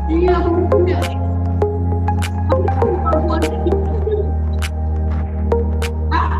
Iya, aku ya. Aku buat ah,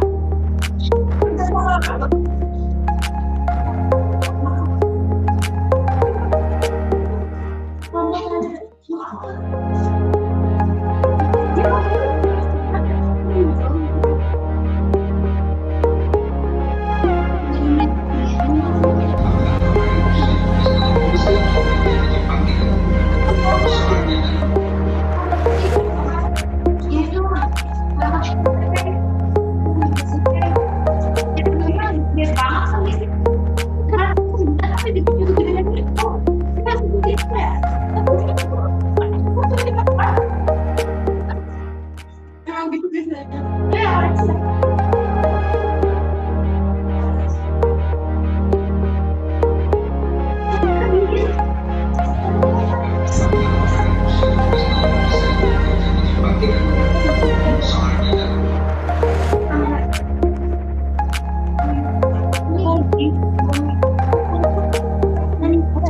emang gitu biasanya.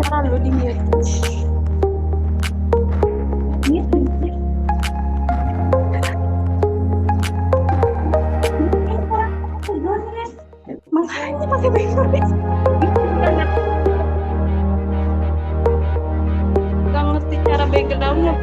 Cara lu di mute. Makanya pakai background. Gak ngerti cara backgroundnya.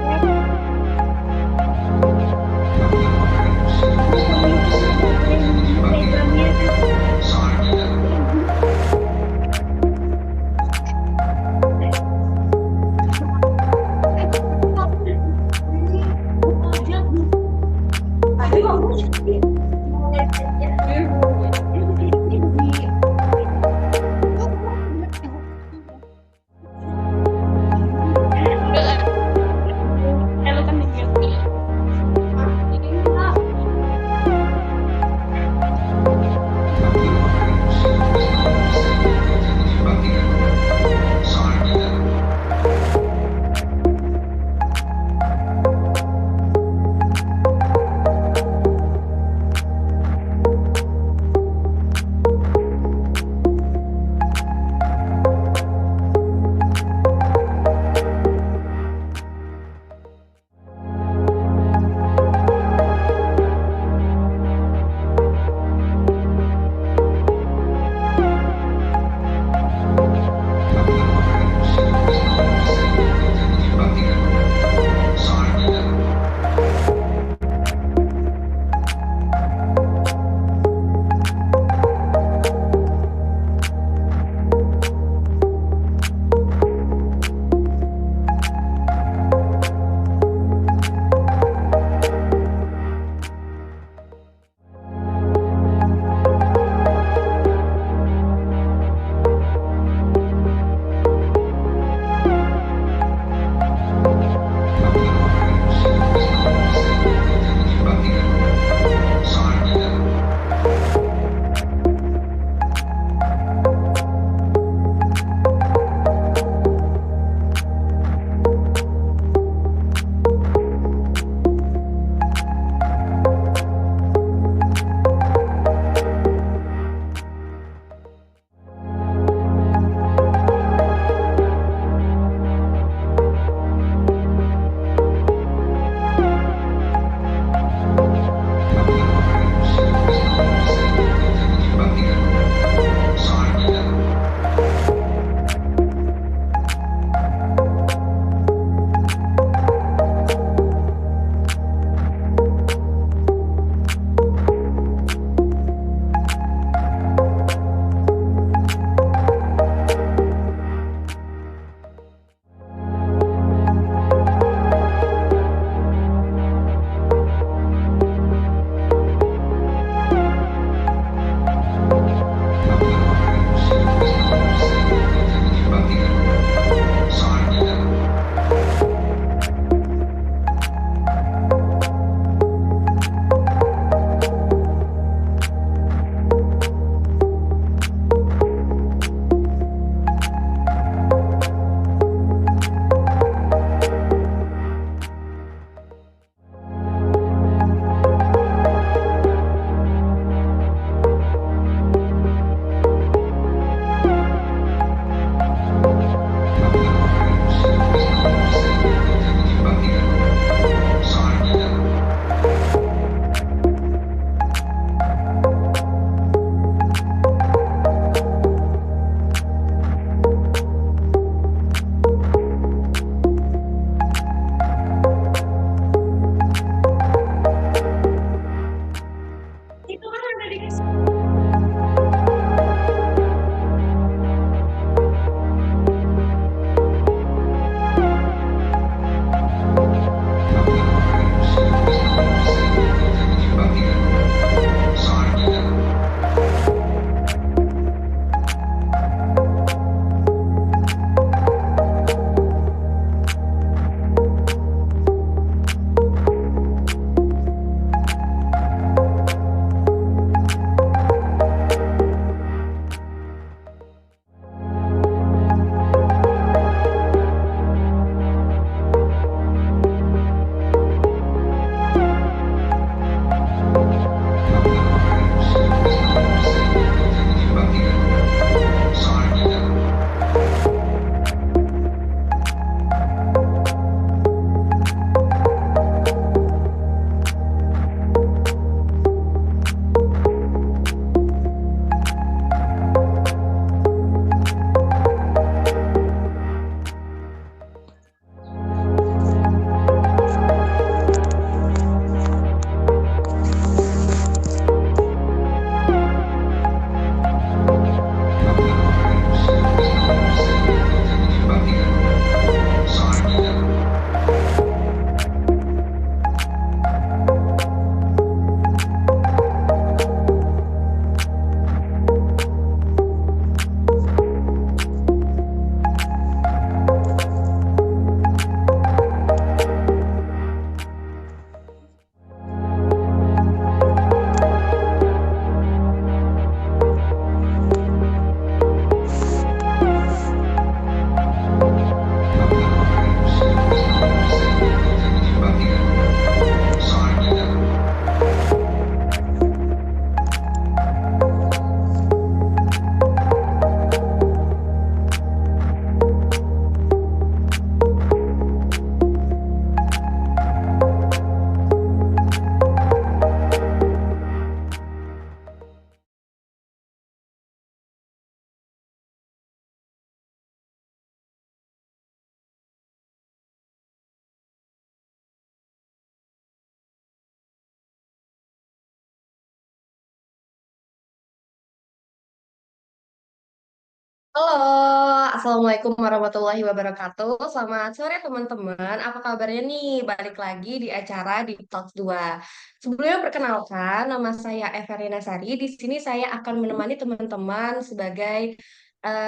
Halo, Assalamualaikum warahmatullahi wabarakatuh. Selamat sore teman-teman. Apa kabarnya nih? Balik lagi di acara di Talks 2. Sebelumnya perkenalkan, nama saya Everina Sari. Di sini saya akan menemani teman-teman sebagai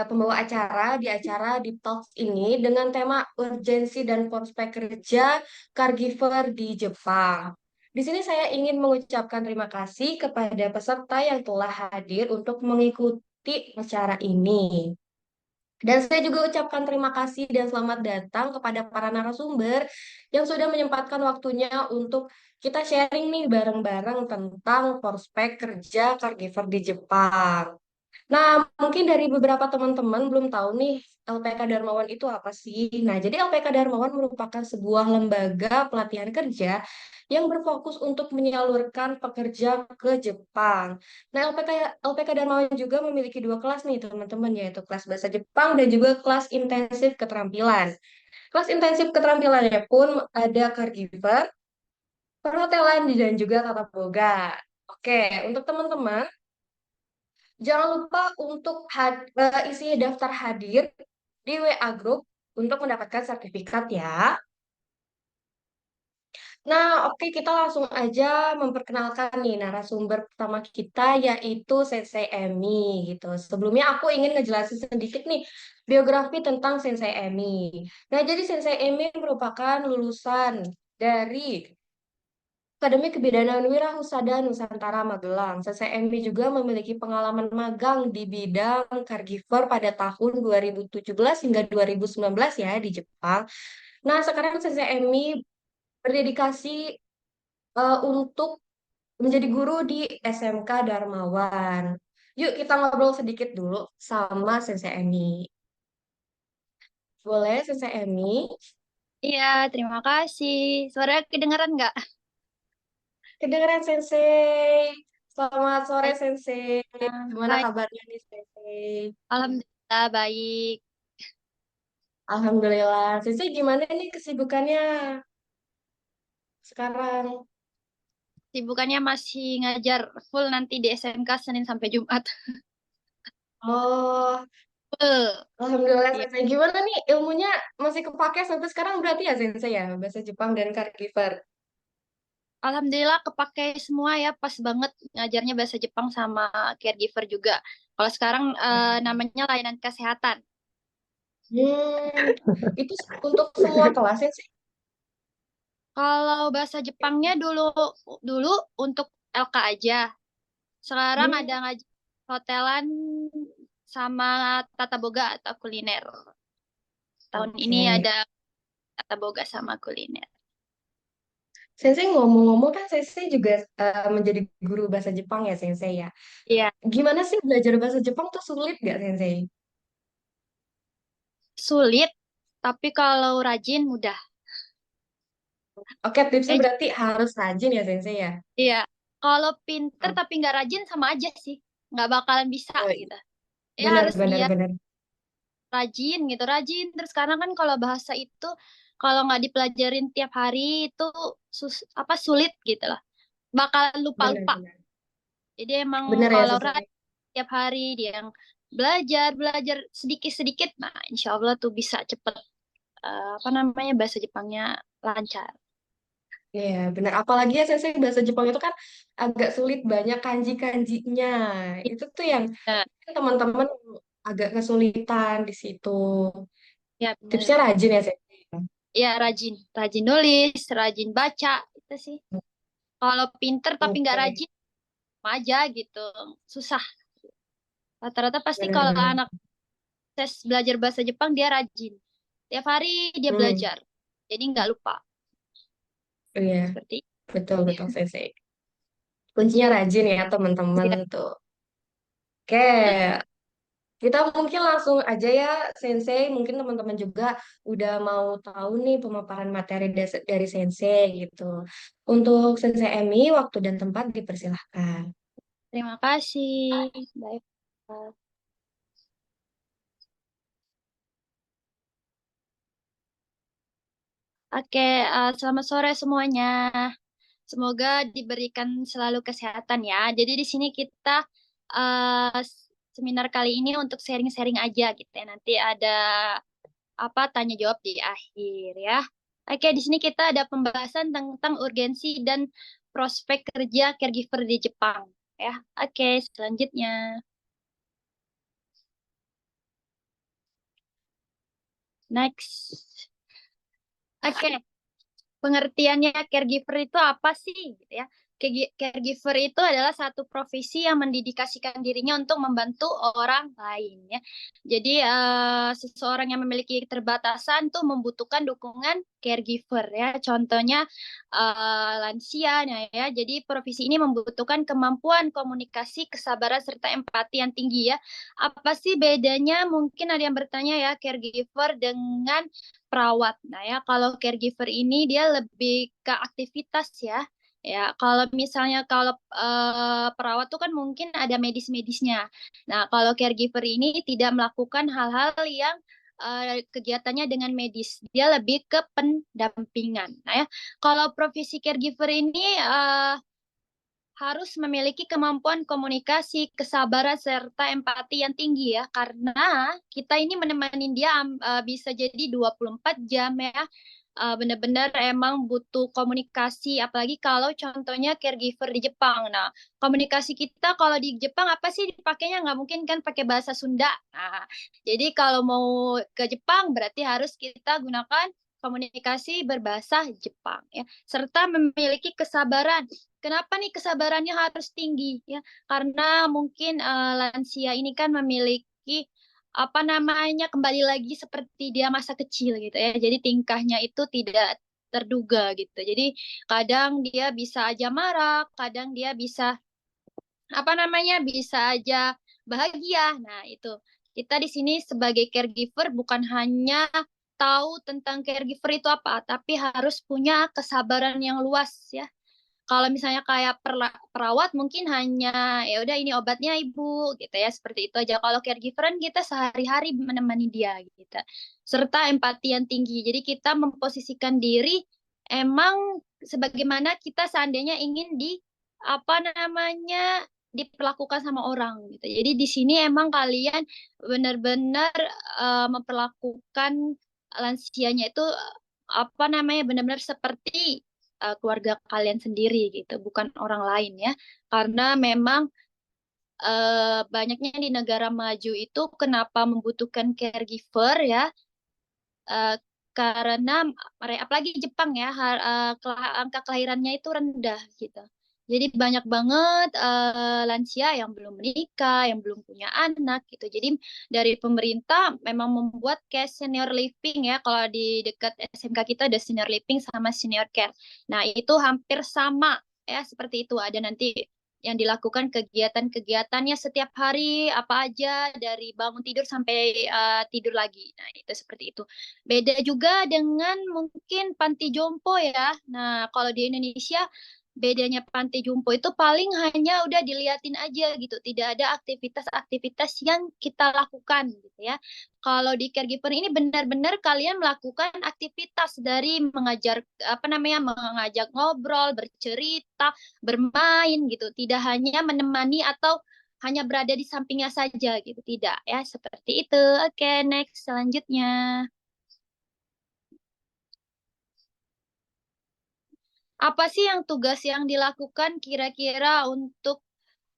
pembawa acara di acara di Talks ini dengan tema urgensi dan prospek kerja caregiver di Jepang. Di sini saya ingin mengucapkan terima kasih kepada peserta yang telah hadir untuk mengikuti acara ini. Dan saya juga ucapkan terima kasih dan selamat datang kepada para narasumber yang sudah menyempatkan waktunya untuk kita sharing nih bareng-bareng tentang prospek kerja caregiver di Jepang. Nah, mungkin dari beberapa teman-teman belum tahu nih LPK Darmawan itu apa sih? Nah, jadi LPK Darmawan merupakan sebuah lembaga pelatihan kerja yang berfokus untuk menyalurkan pekerja ke Jepang. Nah, LPK Darmawan juga memiliki dua kelas nih, teman-teman, yaitu kelas bahasa Jepang dan juga kelas intensif keterampilan. Kelas intensif keterampilannya pun ada caregiver, perhotelan, dan juga tata boga. Oke, untuk teman-teman, jangan lupa untuk isi daftar hadir di WA Group untuk mendapatkan sertifikat ya. Nah, oke kita langsung aja memperkenalkan nih narasumber pertama kita yaitu Sensei Emi gitu. Sebelumnya aku ingin ngejelasin sedikit nih biografi tentang Sensei Emi. Nah, jadi Sensei Emi merupakan lulusan dari Akademi Kebidanan Wirahusada Nusantara Magelang. CCMB juga memiliki pengalaman magang di bidang caregiver pada tahun 2017 hingga 2019 ya di Jepang. Nah, sekarang CCMB berdedikasi untuk menjadi guru di SMK Darmawan. Yuk kita ngobrol sedikit dulu sama CCMI. Boleh CCMI? Iya, terima kasih. Suara kedengaran nggak? Kedengeran Sensei. Selamat sore Baik. Sensei. Gimana Baik. kabarnya nih Sensei? Alhamdulillah baik. Alhamdulillah. Sensei gimana nih kesibukannya sekarang? Sibukannya masih ngajar full nanti di SMK Senin sampai Jumat. Oh, Full. Alhamdulillah Iya. Sensei. Gimana nih ilmunya masih kepake sampai sekarang berarti ya Sensei ya? Bahasa Jepang dan caregiver. Alhamdulillah kepake semua ya, pas banget ngajarnya bahasa Jepang sama caregiver juga. Kalau sekarang namanya layanan kesehatan. Hmm, itu untuk semua kelas ya sih? Kalau bahasa Jepangnya dulu dulu untuk LK aja. Sekarang ada Hmm, ngajar hotelan sama tata boga atau kuliner. Tahun ini oke. ada tata boga sama kuliner. Sensei ngomong-ngomong kan Sensei juga menjadi guru bahasa Jepang ya Sensei ya. Iya, Gimana sih belajar bahasa Jepang tuh sulit gak Sensei? sulit, tapi kalau rajin mudah. Oke, tipsnya Eh, berarti harus rajin ya Sensei ya? iya, kalau pinter Oh, tapi nggak rajin sama aja sih, nggak bakalan bisa oh, iya. gitu. Ya Benar, harus benar, dia benar. rajin gitu, rajin. Terus karena kan kalau bahasa itu kalau nggak dipelajarin tiap hari itu apa sulit gitu lah, bakalan Benar, lupa-lupa. benar. Jadi emang Benar ya kalau Sensei? rajin tiap hari dia yang belajar belajar sedikit-sedikit, nah insya Allah tuh bisa cepet apa namanya bahasa Jepangnya lancar. Iya, benar. Apalagi ya Sensei bahasa Jepang itu kan agak sulit banyak kanji-kanjinya. Itu tuh yang Ya, teman-teman agak kesulitan di situ. ya Tipsnya benar. rajin ya Sensei. Ya rajin, rajin nulis, rajin baca itu sih. Kalau pinter tapi nggak Oke, rajin, sama aja gitu, susah. Rata-rata pasti kalau benar-benar. anak tes belajar bahasa Jepang dia rajin. Tiap hari dia Hmm, belajar, jadi nggak lupa. iya, Seperti betul-betul Sensei. Kuncinya rajin ya teman-teman ya. tuh. Oke, kita mungkin langsung aja ya, Sensei. Mungkin teman-teman juga udah mau tahu nih pemaparan materi dari Sensei gitu. Untuk Sensei Emi, waktu dan tempat dipersilahkan. Terima kasih. Baik. Oke, selamat sore semuanya. Semoga diberikan selalu kesehatan ya. Jadi di sini kita seminar kali ini untuk sharing-sharing aja gitu ya. Nanti ada apa tanya jawab di akhir ya. Oke, di sini kita ada pembahasan tentang urgensi dan prospek kerja caregiver di Jepang ya. Oke, selanjutnya. Next. Oke, pengertiannya caregiver itu apa sih gitu ya? Caregiver itu adalah satu profesi yang mendedikasikan dirinya untuk membantu orang lain ya. Jadi seseorang yang memiliki keterbatasan tuh membutuhkan dukungan caregiver ya. Contohnya lansia ya. Jadi profesi ini membutuhkan kemampuan komunikasi, kesabaran serta empati yang tinggi ya. Apa sih bedanya? Mungkin ada yang bertanya ya, caregiver dengan perawat. Nah ya, kalau caregiver ini dia lebih ke aktivitas ya. Ya, kalau misalnya kalau perawat tuh kan mungkin ada medis-medisnya. Nah, kalau caregiver ini tidak melakukan hal-hal yang kegiatannya dengan medis. Dia lebih ke pendampingan. Nah ya, kalau profesi caregiver ini harus memiliki kemampuan komunikasi, kesabaran, serta empati yang tinggi ya. Karena kita ini menemani dia bisa jadi 24 jam ya. Benar-benar emang butuh komunikasi, apalagi kalau contohnya caregiver di Jepang. Nah, komunikasi kita kalau di Jepang apa sih dipakainya? Nggak mungkin kan pakai bahasa Sunda. Nah, jadi kalau mau ke Jepang berarti harus kita gunakan komunikasi berbahasa Jepang ya, serta memiliki kesabaran. Kenapa nih kesabarannya harus tinggi ya? Karena mungkin lansia ini kan memiliki apa namanya kembali lagi seperti dia masa kecil gitu ya. Jadi tingkahnya itu tidak terduga gitu. Jadi kadang dia bisa aja marah, kadang dia bisa apa namanya bisa aja bahagia. Nah, itu. Kita di sini sebagai caregiver bukan hanya tahu tentang caregiver itu apa, tapi harus punya kesabaran yang luas ya. Kalau misalnya kayak perawat mungkin hanya ya udah ini obatnya ibu gitu ya, seperti itu aja. Kalau caregiveran kita sehari-hari menemani dia gitu. Serta empati yang tinggi. Jadi kita memposisikan diri emang sebagaimana kita seandainya ingin di apa namanya diperlakukan sama orang gitu. Jadi di sini emang kalian benar-benar memperlakukan lansianya itu apa namanya benar-benar seperti keluarga kalian sendiri gitu, bukan orang lain ya. Karena memang banyaknya di negara maju itu kenapa membutuhkan caregiver ya, eh, karena apalagi Jepang ya, angka kelahirannya itu rendah gitu. Jadi banyak banget lansia yang belum menikah, yang belum punya anak gitu. Jadi dari pemerintah memang membuat kayak senior living ya. Kalau di dekat SMK kita ada senior living sama senior care. Nah itu hampir sama ya seperti itu. Ada nanti yang dilakukan kegiatan-kegiatannya setiap hari apa aja dari bangun tidur sampai tidur lagi. Nah itu seperti itu. Beda juga dengan mungkin panti jompo ya. Nah, kalau di Indonesia bedanya panti jompo itu paling hanya udah diliatin aja gitu, tidak ada aktivitas-aktivitas yang kita lakukan gitu ya. Kalau di caregiver ini benar-benar kalian melakukan aktivitas dari mengajar apa namanya mengajak ngobrol, bercerita, bermain gitu, tidak hanya menemani atau hanya berada di sampingnya saja gitu, tidak ya, seperti itu. Oke, next selanjutnya. Apa sih yang tugas yang dilakukan kira-kira untuk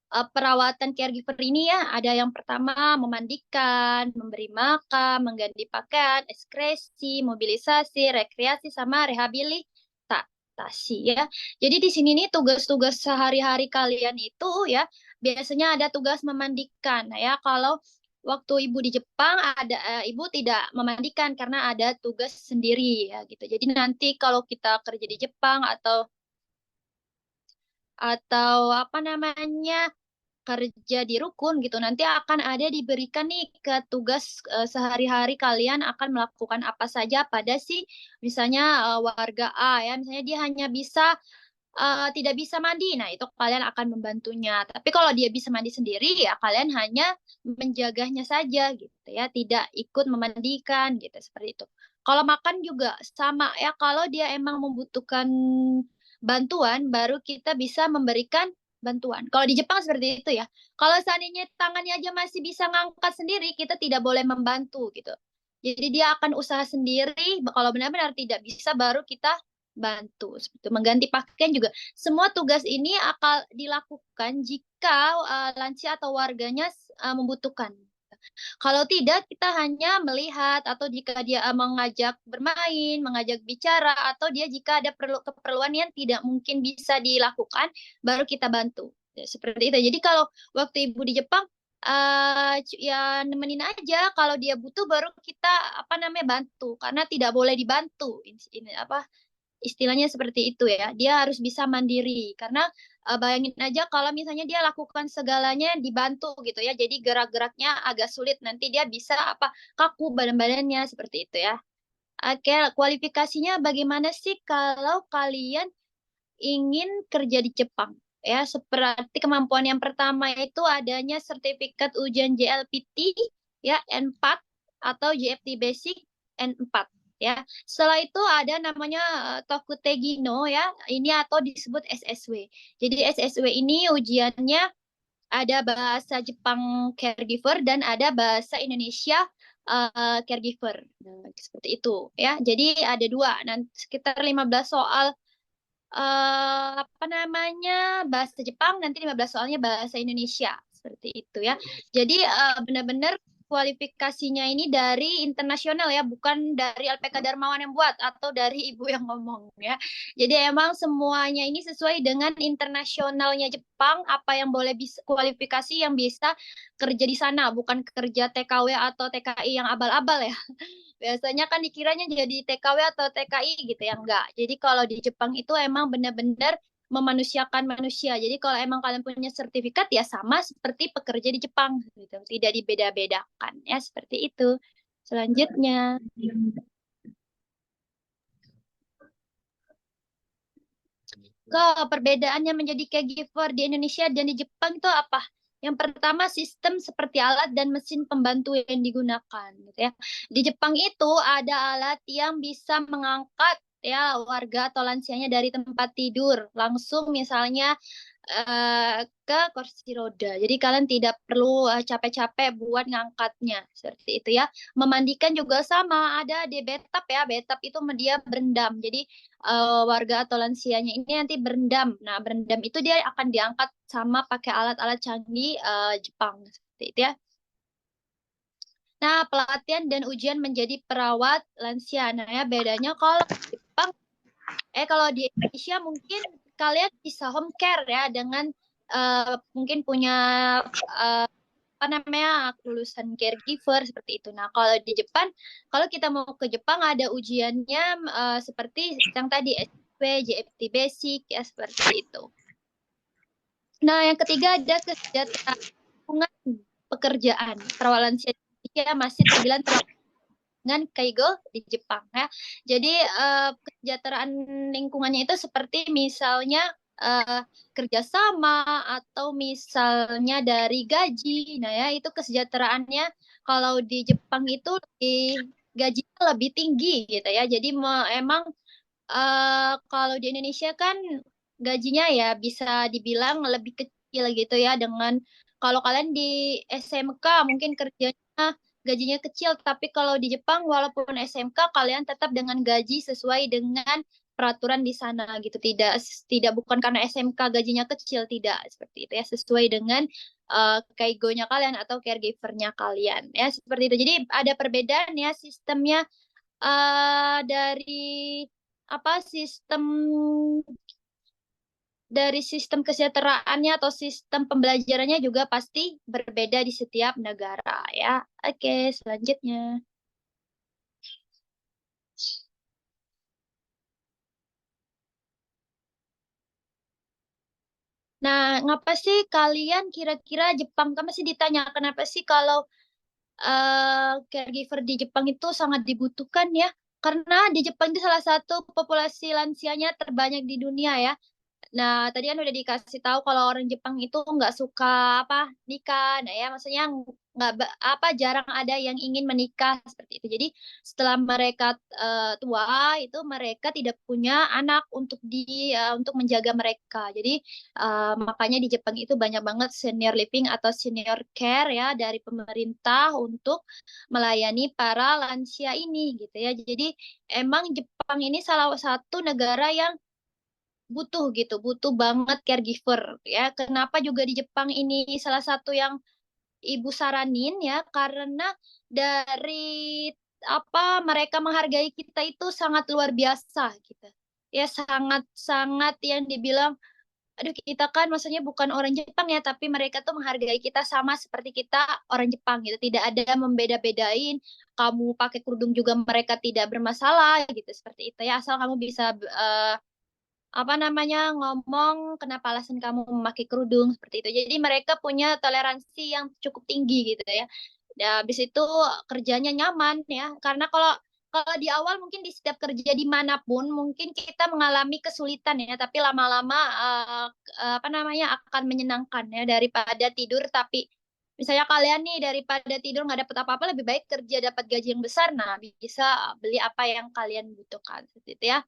perawatan caregiver ini ya? Ada yang pertama memandikan, memberi makan, mengganti pakaian, ekskresi, mobilisasi, rekreasi, sama rehabilitasi ya. Jadi di sini nih tugas-tugas sehari-hari kalian itu ya biasanya ada tugas memandikan. Nah ya kalau waktu ibu di Jepang ada ibu tidak memandikan karena ada tugas sendiri ya gitu. Jadi nanti kalau kita kerja di Jepang atau apa namanya kerja di rukun gitu nanti akan ada diberikan nih ke tugas sehari-hari kalian akan melakukan apa saja pada si misalnya warga A ya misalnya dia hanya bisa tidak bisa mandi nah itu kalian akan membantunya tapi kalau dia bisa mandi sendiri ya kalian hanya menjaganya saja gitu ya tidak ikut memandikan gitu seperti itu kalau makan juga sama ya kalau dia emang membutuhkan bantuan baru kita bisa memberikan bantuan. Kalau di Jepang seperti itu ya. Kalau seandainya tangannya aja masih bisa ngangkat sendiri, kita tidak boleh membantu gitu. Jadi dia akan usaha sendiri. Kalau benar-benar tidak bisa, baru kita bantu. Seperti itu. Mengganti pakaian juga. Semua tugas ini akan dilakukan jika lansia atau warganya membutuhkan. Kalau tidak, kita hanya melihat atau jika dia mengajak bermain, mengajak bicara, atau dia jika ada keperluan yang tidak mungkin bisa dilakukan, baru kita bantu. Ya, seperti itu. Jadi kalau waktu ibu di Jepang, ya nemenin aja. Kalau dia butuh, baru kita bantu. Karena tidak boleh dibantu. Ini apa? Istilahnya seperti itu ya. Dia harus bisa mandiri karena bayangin aja kalau misalnya dia lakukan segalanya dibantu gitu ya. Jadi gerak-geraknya agak sulit, nanti dia bisa kaku badan-badannya seperti itu ya. Oke, kualifikasinya bagaimana sih kalau kalian ingin kerja di Jepang? Ya, seperti kemampuan yang pertama itu adanya sertifikat ujian JLPT ya N4 atau JFT Basic N4 ya. Setelah itu ada namanya Tokutegi no ya, ini atau disebut SSW. Jadi SSW ini ujiannya ada bahasa Jepang caregiver dan ada bahasa Indonesia caregiver. Nah, seperti itu ya. Jadi ada dua, nanti sekitar 15 soal bahasa Jepang, nanti 15 soalnya bahasa Indonesia. Seperti itu ya. Jadi benar-benar kualifikasinya ini dari internasional ya, bukan dari LPK Darmawan yang buat atau dari ibu yang ngomong ya. Jadi emang semuanya ini sesuai dengan internasionalnya Jepang, apa yang boleh bisa kualifikasi yang bisa kerja di sana, bukan kerja TKW atau TKI yang abal-abal ya. Biasanya kan dikiranya jadi TKW atau TKI gitu ya, enggak. Jadi kalau di Jepang itu emang benar-benar memanusiakan manusia. Jadi kalau emang kalian punya sertifikat ya sama seperti pekerja di Jepang gitu. Tidak dibeda-bedakan ya, seperti itu. Selanjutnya, perbedaannya menjadi caregiver di Indonesia dan di Jepang itu apa? Yang pertama, sistem seperti alat dan mesin pembantu yang digunakan gitu ya. Di Jepang itu ada alat yang bisa mengangkat ya warga atau lansianya dari tempat tidur langsung misalnya ke kursi roda. Jadi kalian tidak perlu capek-capek buat ngangkatnya seperti itu ya. Memandikan juga sama, ada di bathtub ya. Bathtub itu dia berendam. Jadi warga atau lansianya ini nanti berendam. Nah, berendam itu dia akan diangkat sama pakai alat-alat canggih Jepang seperti itu ya. Nah, pelatihan dan ujian menjadi perawat lansia. Nah, ya bedanya kalau di Jepang, kalau di Indonesia mungkin kalian bisa home care ya dengan mungkin punya lulusan caregiver seperti itu. Nah, kalau di Jepang, kalau kita mau ke Jepang ada ujiannya seperti yang tadi SP, JFT Basic ya seperti itu. Nah, yang ketiga ada kesejahteraan lingkungan pekerjaan. Perawat lansia Indonesia masih terbilang dengan keigo di Jepang ya. Jadi kesejahteraan lingkungannya itu seperti misalnya kerjasama atau misalnya dari gaji. Nah ya itu kesejahteraannya kalau di Jepang itu gajinya lebih tinggi gitu ya. Jadi emang kalau di Indonesia kan gajinya ya bisa dibilang lebih kecil gitu ya dengan kalau kalian di SMK mungkin kerjanya gajinya kecil, tapi kalau di Jepang walaupun SMK kalian tetap dengan gaji sesuai dengan peraturan di sana gitu. Tidak bukan karena SMK gajinya kecil, tidak seperti itu ya, sesuai dengan kaigonya kalian atau caregivernya kalian ya seperti itu. Jadi ada perbedaan ya sistemnya dari sistem kesejahteraannya atau sistem pembelajarannya juga pasti berbeda di setiap negara ya. Oke, selanjutnya. Nah, ngapa sih kalian kira-kira Jepang, kan masih ditanya kenapa sih kalau caregiver di Jepang itu sangat dibutuhkan ya? Karena di Jepang itu salah satu populasi lansianya terbanyak di dunia ya. Nah, tadi kan udah dikasih tahu kalau orang Jepang itu nggak suka nikah. Nah ya, maksudnya jarang ada yang ingin menikah seperti itu. Jadi setelah mereka tua itu mereka tidak punya anak untuk menjaga mereka. Jadi makanya di Jepang itu banyak banget senior living atau senior care ya dari pemerintah untuk melayani para lansia ini gitu ya. Jadi emang Jepang ini salah satu negara yang butuh gitu, butuh banget caregiver ya. Kenapa juga di Jepang ini salah satu yang Ibu saranin ya, karena dari mereka menghargai kita itu sangat luar biasa gitu. Ya sangat-sangat yang dibilang, aduh kita kan maksudnya bukan orang Jepang ya, tapi mereka tuh menghargai kita sama seperti kita orang Jepang gitu. Tidak ada membeda-bedain, kamu pakai kerudung juga mereka tidak bermasalah gitu, seperti itu ya. Asal kamu bisa ngomong kenapa alasan kamu memakai kerudung seperti itu. Jadi mereka punya toleransi yang cukup tinggi gitu ya. Ya, habis itu kerjanya nyaman ya. Karena kalau kalau di awal mungkin di setiap kerja dimanapun mungkin kita mengalami kesulitan ya, tapi lama-lama akan menyenangkan ya daripada tidur tapi misalnya kalian nih daripada tidur nggak dapat apa-apa lebih baik kerja dapat gaji yang besar. Nah, bisa beli apa yang kalian butuhkan seperti itu ya.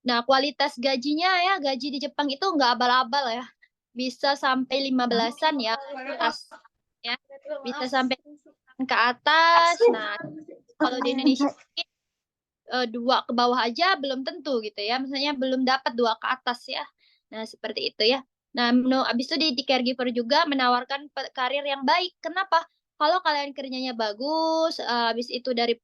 Nah, kualitas gajinya ya, gaji di Jepang itu nggak abal-abal ya. Bisa sampai 15-an ya, atas ya. Bisa sampai ke atas. Nah, kalau di Indonesia mungkin dua ke bawah aja belum tentu gitu ya. Misalnya belum dapat dua ke atas ya. Nah, seperti itu ya. Nah, abis itu di caregiver juga menawarkan karir yang baik. Kenapa? Kalau kalian kerjanya bagus, habis itu dari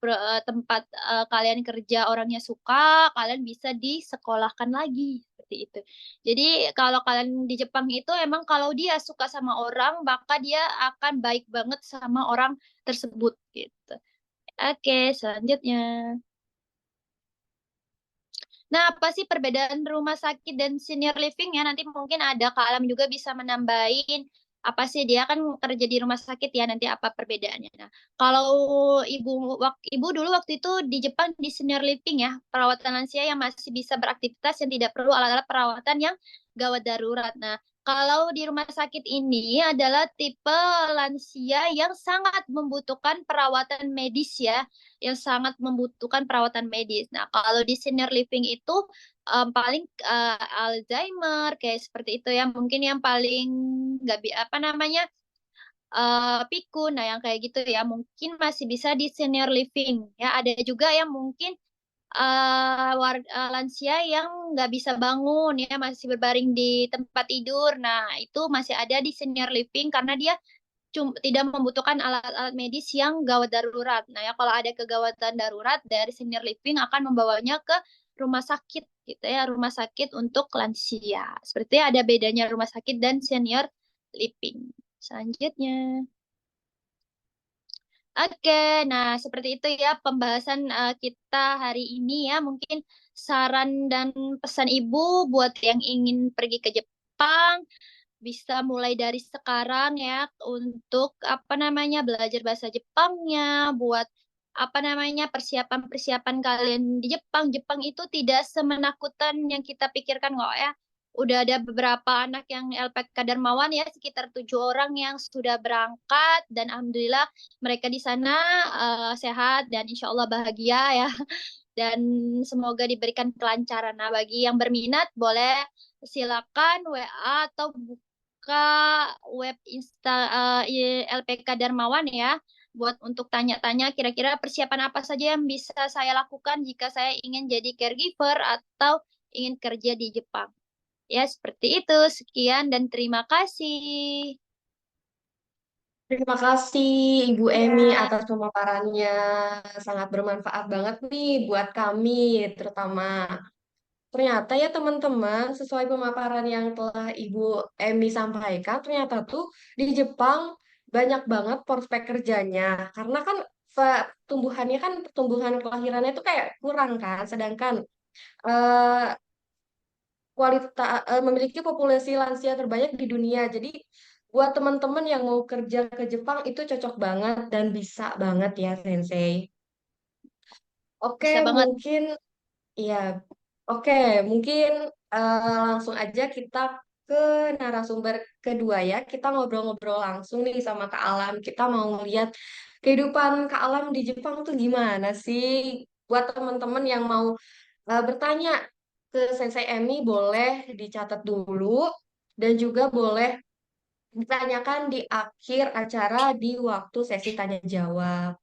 tempat kalian kerja orangnya suka, kalian bisa disekolahkan lagi seperti itu. Jadi kalau kalian di Jepang itu emang kalau dia suka sama orang, maka dia akan baik banget sama orang tersebut gitu. Oke, selanjutnya. Nah, apa sih perbedaan rumah sakit dan senior living ya? Nanti mungkin ada Kak Alam juga bisa menambahin apa sih dia kan kerja di rumah sakit ya nanti apa perbedaannya. Nah, kalau ibu dulu waktu itu di Jepang di senior living ya, perawatan lansia yang masih bisa beraktivitas yang tidak perlu alat-alat perawatan yang gawat darurat. Nah, kalau di rumah sakit ini adalah tipe lansia yang sangat membutuhkan perawatan medis ya yang sangat membutuhkan perawatan medis. Nah, kalau di senior living itu paling Alzheimer kayak seperti itu ya, mungkin yang paling nggak pikun, nah yang kayak gitu ya, mungkin masih bisa di senior living ya. Ada juga yang mungkin lansia yang nggak bisa bangun ya masih berbaring di tempat tidur. Nah, itu masih ada di senior living karena dia tidak membutuhkan alat-alat medis yang gawat darurat. Nah, ya kalau ada kegawatan darurat dari senior living akan membawanya ke rumah sakit gitu ya, rumah sakit untuk lansia. Seperti ada bedanya rumah sakit dan senior living. Selanjutnya. Oke, nah seperti itu ya pembahasan kita hari ini ya. Mungkin saran dan pesan Ibu buat yang ingin pergi ke Jepang bisa mulai dari sekarang ya untuk belajar bahasa Jepangnya buat persiapan-persiapan kalian di Jepang. Jepang itu tidak semenakutkan yang kita pikirkan kok ya. Udah ada beberapa anak yang LPK Darmawan ya sekitar 7 orang yang sudah berangkat dan alhamdulillah mereka di sana sehat dan insya Allah bahagia ya dan semoga diberikan kelancaran. Nah, bagi yang berminat boleh silakan WA atau buka web LPK Darmawan ya buat untuk tanya-tanya kira-kira persiapan apa saja yang bisa saya lakukan jika saya ingin jadi caregiver atau ingin kerja di Jepang. Ya, seperti itu. Sekian dan terima kasih. Terima kasih Ibu Emi atas pemaparannya. Sangat bermanfaat banget nih buat kami, terutama. Ternyata ya teman-teman, sesuai pemaparan yang telah Ibu Emi sampaikan, ternyata tuh di Jepang banyak banget prospek kerjanya. Karena kan pertumbuhannya kan pertumbuhan kelahirannya itu kayak kurang kan, sedangkan eh, memiliki populasi lansia terbanyak di dunia. Jadi buat teman-teman yang mau kerja ke Jepang itu cocok banget dan bisa banget ya Sensei. Oke, Bisa banget. mungkin ya, oke, mungkin langsung aja kita ke ke narasumber kedua ya. Kita ngobrol-ngobrol langsung nih sama Kak Alam. Kita mau lihat kehidupan Kak Alam di Jepang tuh gimana sih? Buat teman-teman yang mau bertanya ke Sensei Emi boleh dicatat dulu dan juga boleh ditanyakan di akhir acara di waktu sesi tanya jawab.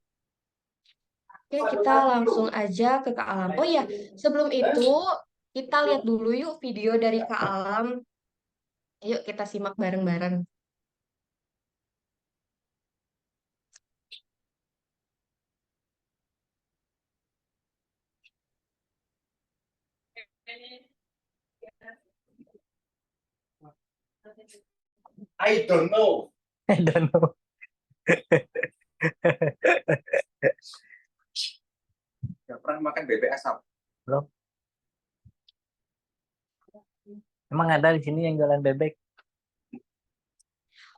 Oke, kita langsung aja ke Kak Alam. Oh iya, sebelum itu kita lihat dulu yuk video dari Kak Alam. Yuk kita simak bareng-bareng. I don't know. I don't know. Gak pernah makan bebek asap. Bro. Emang ada di sini yang jualan bebek?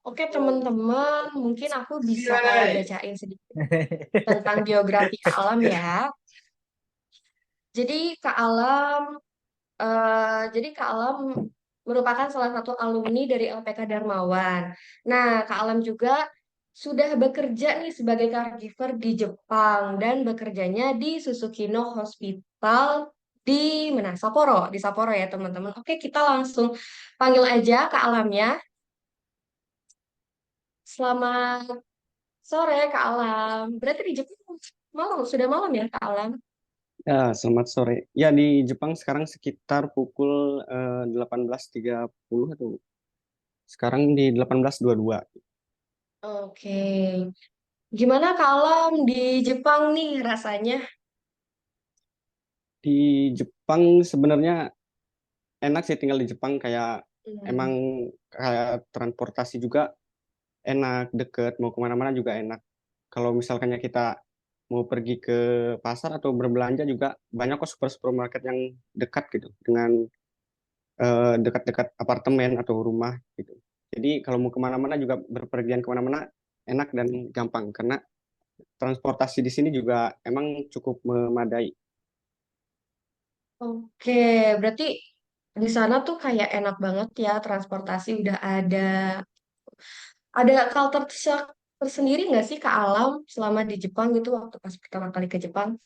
Oke teman-teman, mungkin aku bisa kayak bacain sedikit tentang biografi Kak Alam ya. Jadi Kak Alam, jadi Kak Alam merupakan salah satu alumni dari LPK Darmawan. Nah, Kak Alam juga sudah bekerja nih sebagai caregiver di Jepang dan bekerjanya di Susukino Hospital di mana? Sapporo, di Sapporo ya teman-teman. Oke, kita langsung panggil aja Kak Alamnya. Selamat sore Kak Alam. Berarti di Jepang malam, sudah malam ya Kak Alam? Ya, selamat sore. Ya, di Jepang sekarang sekitar pukul 18.30 atau sekarang di 18.22. Oke. Gimana Kak Alam di Jepang nih rasanya? Di Jepang sebenarnya enak sih tinggal di Jepang, kayak emang kayak transportasi juga enak, deket, mau kemana-mana juga enak. Kalau misalkannya kita mau pergi ke pasar atau berbelanja juga banyak kok supermarket yang dekat gitu dengan dekat-dekat apartemen atau rumah gitu. Jadi kalau mau kemana-mana juga berpergian kemana-mana enak dan gampang karena transportasi di sini juga emang cukup memadai. Oke, berarti di sana tuh kayak enak banget ya, transportasi udah ada. Ada culture shock tersendiri nggak sih Kak Alam selama di Jepang gitu waktu pas pertama kali ke Jepang?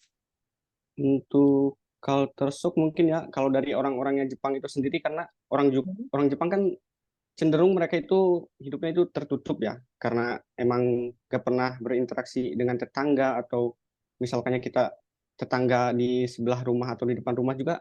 Untuk culture shock mungkin ya kalau dari orang-orangnya Jepang itu sendiri karena orang Jepang kan cenderung mereka itu hidupnya itu tertutup ya karena emang gak pernah berinteraksi dengan tetangga atau misalkannya kita tetangga di sebelah rumah atau di depan rumah juga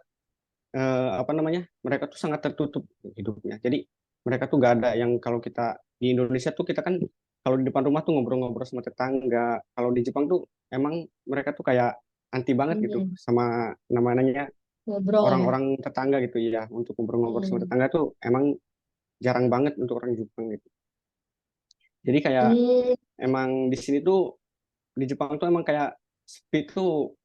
apa namanya mereka tuh sangat tertutup hidupnya. Jadi mereka tuh gak ada yang kalau kita di Indonesia tuh kita kan kalau di depan rumah tuh ngobrol-ngobrol sama tetangga. Kalau di Jepang tuh emang mereka tuh kayak anti banget gitu Hmm, sama namanya ngobrol ya. orang-orang tetangga gitu ya. Untuk ngobrol-ngobrol sama Hmm. tetangga tuh emang jarang banget untuk orang Jepang gitu. Jadi kayak Hmm, emang di sini tuh di Jepang tuh emang kayak sepi tuh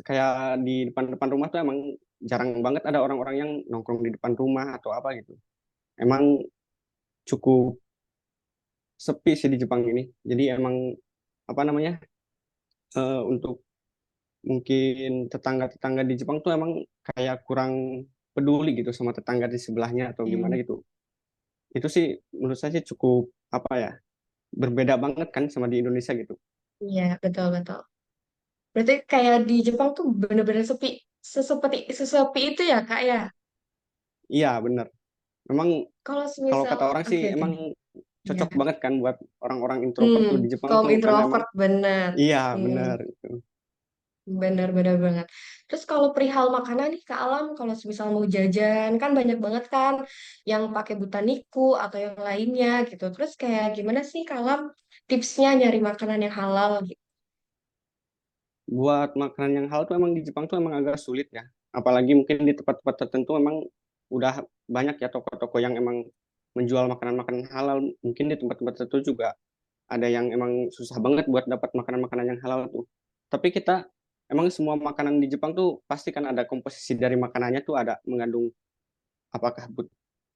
kayak di depan-depan rumah tuh emang jarang banget ada orang-orang yang nongkrong di depan rumah atau apa gitu. Emang cukup sepi sih di Jepang ini. Jadi emang apa namanya untuk mungkin tetangga-tetangga di Jepang tuh emang kayak kurang peduli gitu sama tetangga di sebelahnya atau gimana hmm. gitu. Itu sih menurut saya sih cukup apa ya berbeda banget kan sama di Indonesia gitu. Iya, betul-betul. Berarti kayak di Jepang tuh bener-bener sepi, sesepi itu ya Kak ya? Iya bener. Memang Kalau kalau semisal, kata orang sih oke oke, emang ya. cocok banget kan buat orang-orang introvert tuh di Jepang Kaum tuh karena emang introvert bener. iya Hmm. bener. Benar-benar banget. Terus kalau perihal makanan nih Kak Alam, kalau misal mau jajan kan banyak banget kan yang pakai Butaniku atau yang lainnya gitu. Terus kayak gimana sih Kak Alam tipsnya nyari makanan yang halal gitu? Buat makanan yang halal tuh emang di Jepang tuh emang agak sulit ya. Apalagi mungkin di tempat-tempat tertentu emang udah banyak ya toko-toko yang emang menjual makanan-makanan halal. Mungkin di tempat-tempat tertentu juga ada yang emang susah banget buat dapat makanan-makanan yang halal tuh. Tapi kita emang semua makanan di Jepang tuh pasti kan ada komposisi dari makanannya tuh ada mengandung apakah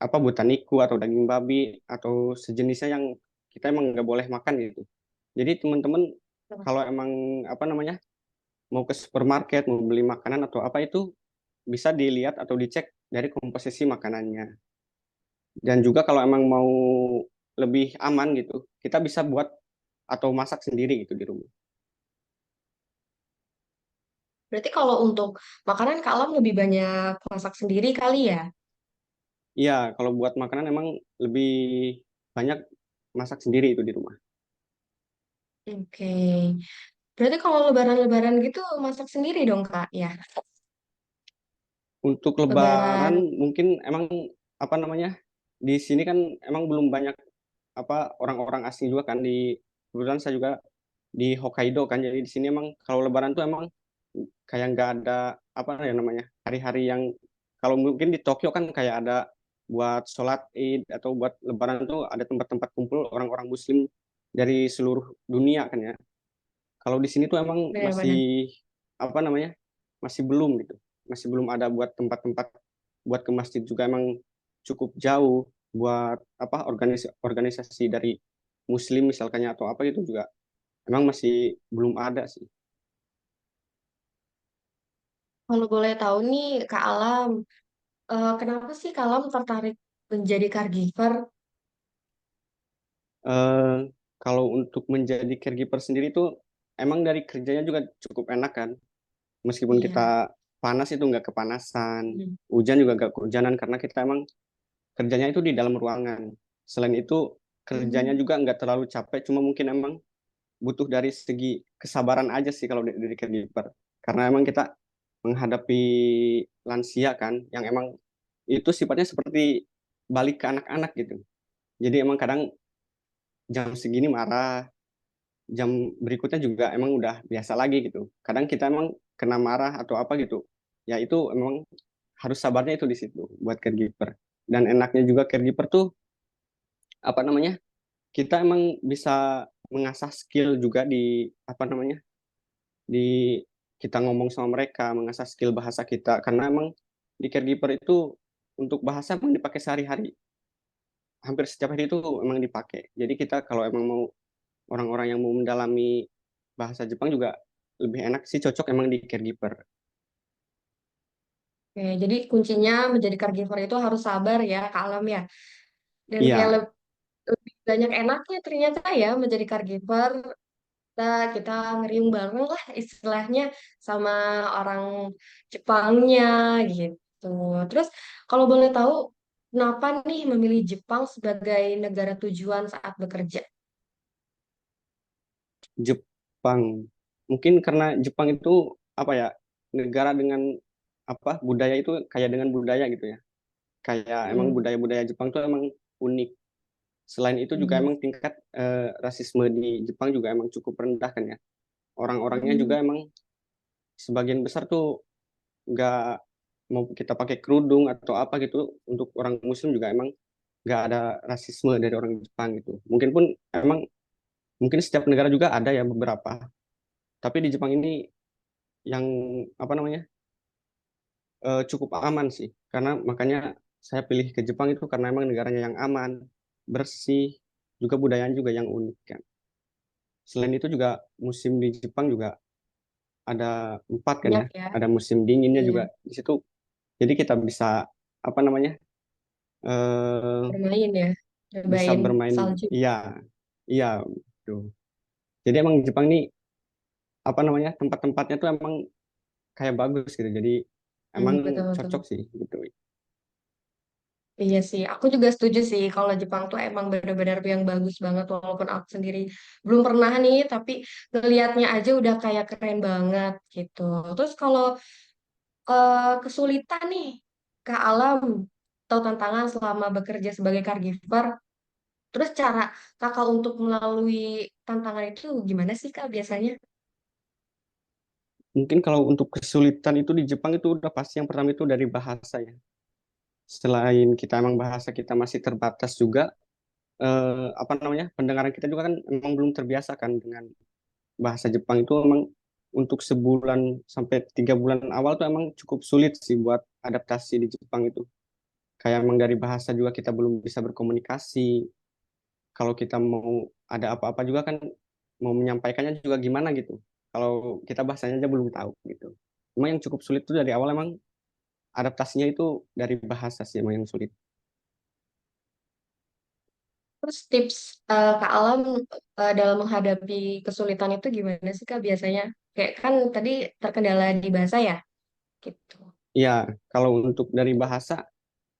apa butaniku atau daging babi atau sejenisnya yang kita emang nggak boleh makan gitu. Jadi teman-teman kalau emang apa namanya mau ke supermarket, mau beli makanan atau apa itu bisa dilihat atau dicek dari komposisi makanannya. Dan juga kalau emang mau lebih aman gitu, kita bisa buat atau masak sendiri gitu di rumah. Berarti kalau untuk makanan Kak Alam lebih banyak masak sendiri kali ya? Iya, kalau buat makanan emang lebih banyak masak sendiri itu di rumah. Oke. Berarti kalau lebaran-lebaran gitu masak sendiri dong Kak? Ya, Untuk lebaran. Lebaran mungkin emang apa namanya, di sini kan emang belum banyak apa orang-orang asing juga kan, di kebetulan saya juga di Hokkaido kan, jadi di sini emang kalau Lebaran tuh emang kayak nggak ada apa ya namanya, hari-hari yang kalau mungkin di Tokyo kan kayak ada buat sholat Id atau buat Lebaran tuh ada tempat-tempat kumpul orang-orang Muslim dari seluruh dunia kan ya. Kalau di sini tuh emang Benar-benar. masih apa namanya, masih belum gitu, masih belum ada buat tempat-tempat buat ke masjid juga emang cukup jauh, buat apa organisasi dari Muslim misalkannya atau apa gitu juga emang masih belum ada sih. Kalau boleh tahu nih Kak Alam, kenapa sih Kak Alam tertarik menjadi caregiver? Eh, Kalau untuk menjadi caregiver sendiri tuh emang dari kerjanya juga cukup enak kan. Meskipun Iya. kita panas itu nggak kepanasan, Hmm. hujan juga nggak kehujanan karena kita emang kerjanya itu di dalam ruangan. Selain itu kerjanya Hmm. juga nggak terlalu capek, cuma mungkin emang butuh dari segi kesabaran aja sih kalau dari caregiver. Karena emang kita menghadapi lansia kan, yang emang itu sifatnya seperti balik ke anak-anak gitu. Jadi emang kadang jam segini marah, jam berikutnya juga emang udah biasa lagi gitu. Kadang kita emang kena marah atau apa gitu. Ya itu emang harus sabarnya itu di situ buat caregiver. Dan enaknya juga caregiver tuh apa namanya? Kita emang bisa mengasah skill juga di apa namanya? Di kita ngomong sama mereka, mengasah skill bahasa kita karena emang di caregiver itu untuk bahasa emang dipakai sehari-hari. Hampir setiap hari itu emang dipakai. Jadi kita kalau emang mau orang-orang yang mau mendalami bahasa Jepang juga lebih enak sih, cocok emang di caregiver. Oke, jadi kuncinya menjadi caregiver itu harus sabar ya Kak Alam ya. Dan kayak Iya, lebih banyak enaknya ternyata ya menjadi caregiver. Kita ngeriung bareng lah istilahnya sama orang Jepangnya gitu. Terus kalau boleh tahu kenapa nih memilih Jepang sebagai negara tujuan saat bekerja? Jepang. Mungkin karena Jepang itu apa ya, negara dengan apa budaya itu kayak dengan budaya gitu ya. Kayak emang Hmm. budaya-budaya Jepang tuh emang unik. Selain itu juga Hmm. emang tingkat rasisme di Jepang juga emang cukup rendah kan ya. Orang-orangnya Hmm. juga emang sebagian besar tuh nggak mau kita pakai kerudung atau apa gitu, untuk orang Muslim juga emang nggak ada rasisme dari orang Jepang gitu. Mungkin pun emang mungkin setiap negara juga ada ya beberapa. Tapi di Jepang ini yang apa namanya, cukup aman sih. Karena makanya saya pilih ke Jepang itu karena emang negaranya yang aman, bersih, juga budayanya juga yang unik kan. Selain itu juga musim di Jepang juga ada 4 kan ya. Banyak ya. Ada musim dinginnya Iya, juga di situ. Jadi kita bisa apa namanya, eh, bermain ya. bisa Bermain bermain. salju. Iya, iya, tuh. Jadi emang Jepang ini apa namanya, tempat-tempatnya tuh emang kayak bagus gitu. Jadi emang Betul, cocok betul. sih gitu. Iya sih, aku juga setuju sih kalau Jepang tuh emang benar-benar yang bagus banget walaupun aku sendiri belum pernah nih, tapi ngelihatnya aja udah kayak keren banget gitu. Terus kalau kesulitan nih Kak Alam atau tantangan selama bekerja sebagai caregiver, terus cara Kakak untuk melalui tantangan itu gimana sih Kak biasanya? Mungkin kalau untuk kesulitan itu di Jepang itu udah pasti yang pertama itu dari bahasa ya. Selain kita emang bahasa kita masih terbatas juga, apa namanya, pendengaran kita juga kan emang belum terbiasa kan dengan bahasa Jepang itu emang untuk sebulan sampai 3 bulan awal tuh emang cukup sulit sih buat adaptasi di Jepang itu. Kayak emang dari bahasa juga kita belum bisa berkomunikasi. Kalau kita mau ada apa-apa juga kan mau menyampaikannya juga gimana gitu. Kalau kita bahasanya aja belum tahu gitu. Emang yang cukup sulit tuh dari awal emang adaptasinya itu dari bahasa sih emang yang sulit. Terus tips Kak Alam dalam menghadapi kesulitan itu gimana sih Kak biasanya? Kayak kan tadi terkendala di bahasa ya, gitu. Ya, kalau untuk dari bahasa,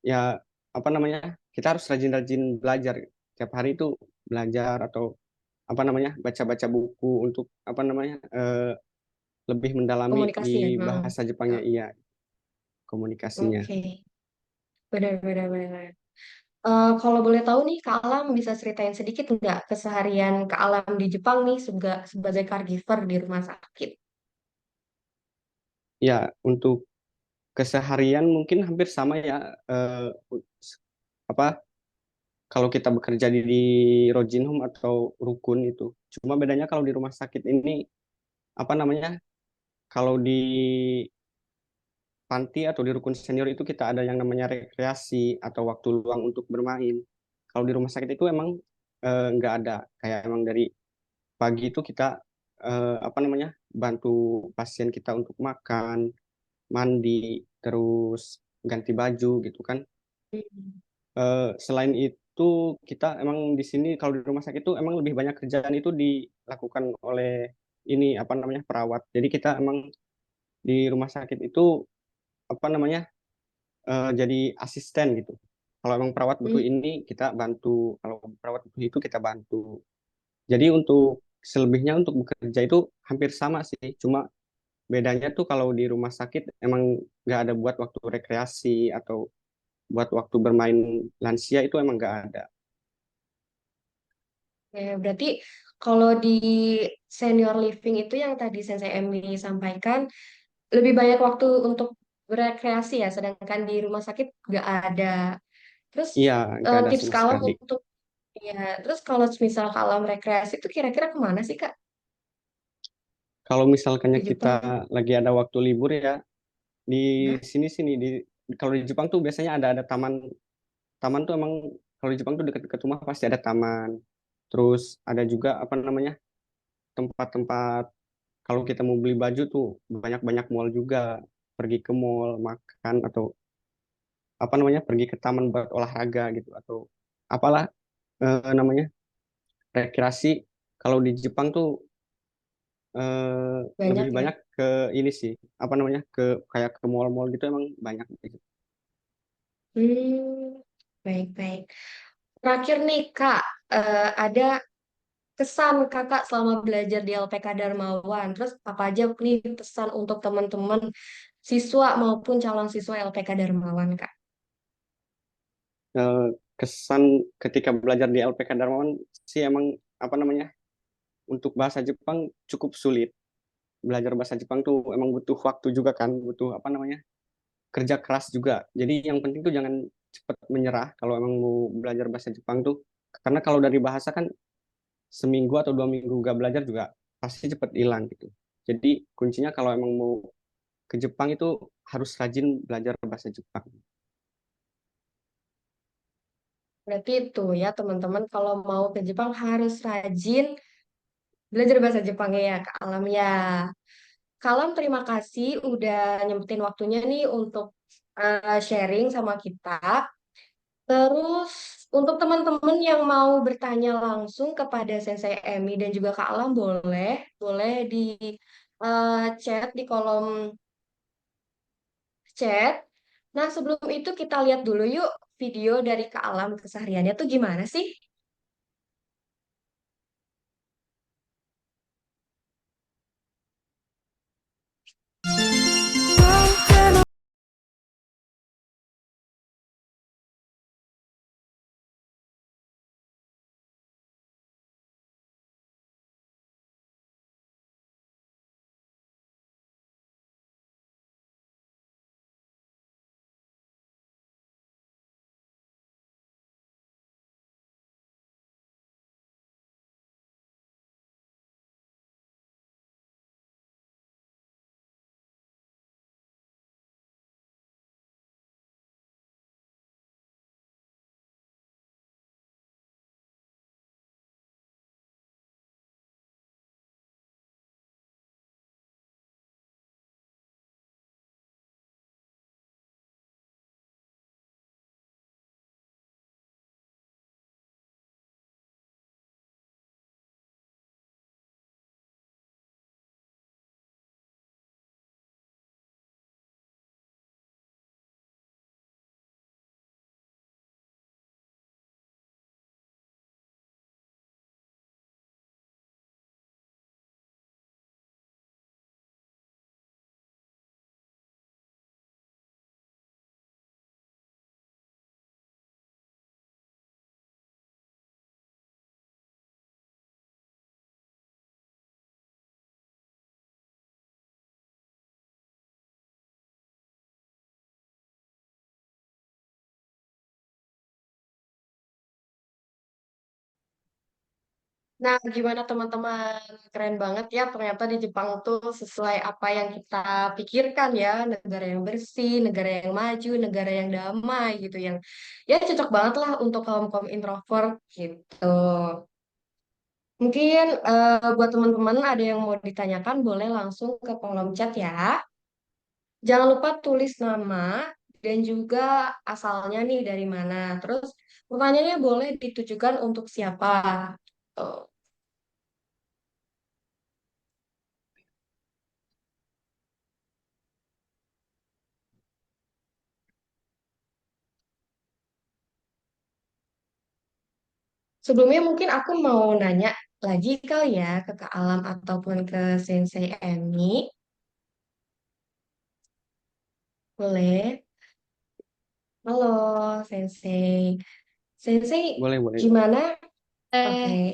ya apa namanya, kita harus rajin-rajin belajar. Tiap hari itu belajar atau apa namanya, baca-baca buku untuk apa namanya, lebih mendalami Komunikasi ya. di Hmm. bahasa Jepangnya, iya, komunikasinya. Oke, benar-benar benar. Kalau boleh tahu nih, Kak Alam bisa ceritain sedikit nggak keseharian Kak Alam di Jepang nih sebagai caregiver di rumah sakit? Ya, untuk keseharian mungkin hampir sama ya, apa kalau kita bekerja di Rojin Home atau Rukun itu. Cuma bedanya kalau di rumah sakit ini apa namanya? Kalau di panti atau di rukun senior itu kita ada yang namanya rekreasi atau waktu luang untuk bermain. Kalau di rumah sakit itu emang nggak ada. Kayak emang dari pagi itu kita apa namanya, bantu pasien kita untuk makan, mandi, terus ganti baju gitu kan. Hmm. Selain itu kita emang di sini kalau di rumah sakit itu emang lebih banyak kerjaan itu dilakukan oleh ini apa namanya, perawat. Jadi kita emang di rumah sakit itu apa namanya, jadi asisten gitu. Kalau emang perawat butuh Hmm. ini kita bantu, kalau perawat butuh itu kita bantu. Jadi untuk selebihnya untuk bekerja itu hampir sama sih, cuma bedanya tuh kalau di rumah sakit emang nggak ada buat waktu rekreasi atau buat waktu bermain lansia itu emang nggak ada. Berarti kalau di senior living itu yang tadi Sensei Emily sampaikan, lebih banyak waktu untuk berekreasi ya, sedangkan di rumah sakit nggak ada. Terus Iya, nggak ada tips sama kalau sekali. untuk ya, terus kalau misal kalau rekreasi itu kira-kira kemana sih Kak Kalau misalkannya di kita Jepang? lagi ada waktu libur ya, di Hah? sini sini kalau di Jepang tuh biasanya ada taman. Taman tuh emang kalau di Jepang tuh dekat-dekat rumah pasti ada taman. Terus ada juga apa namanya, tempat-tempat kalau kita mau beli baju tuh banyak-banyak mall juga. Pergi ke mall, makan atau apa namanya, pergi ke taman buat olahraga gitu atau apalah namanya, rekreasi. Kalau di Jepang tuh Banyak lebih ya. banyak ke ini sih, apa namanya, ke kayak ke mall-mall gitu emang banyak gitu. Hmm, baik-baik. Terakhir nih Kak, ada kesan Kakak selama belajar di LPK Darmawan. Terus apa aja nih pesan untuk teman-teman siswa maupun calon siswa LPK Darmawan Kak? Eh, Kesan ketika belajar di LPK Darmawan sih emang apa namanya, untuk bahasa Jepang cukup sulit. Belajar bahasa Jepang tuh emang butuh waktu juga kan, butuh apa namanya, kerja keras juga. Jadi yang penting tuh jangan cepat menyerah kalau emang mau belajar bahasa Jepang tuh. Karena kalau dari bahasa kan seminggu atau 2 minggu gak belajar juga pasti cepat hilang gitu. Jadi kuncinya kalau emang mau ke Jepang itu harus rajin belajar bahasa Jepang. Berarti itu ya teman-teman kalau mau ke Jepang harus rajin belajar bahasa Jepangnya ya Kak Alam ya. Kalam terima kasih udah nyempetin waktunya nih untuk sharing sama kita. Terus untuk teman-teman yang mau bertanya langsung kepada Sensei Emi dan juga Kak Alam boleh boleh di chat di kolom chat. Nah, sebelum itu kita lihat dulu yuk video dari Kak Alam kesehariannya tuh gimana sih? Nah, gimana teman-teman? Keren banget ya, ternyata di Jepang tuh sesuai apa yang kita pikirkan ya, negara yang bersih, negara yang maju, negara yang damai gitu, yang ya cocok banget lah untuk kaum-kaum introvert gitu. Mungkin buat teman-teman ada yang mau ditanyakan, boleh langsung ke kolom chat ya. Jangan lupa tulis nama dan juga asalnya nih dari mana. Terus pertanyaannya boleh ditujukan untuk siapa. Tuh. Sebelumnya mungkin aku mau nanya lagi kali ya ke Kak Alam ataupun ke Sensei Emi. Boleh? Halo, Sensei. Sensei, Boleh, boleh. gimana? Oke. Eh,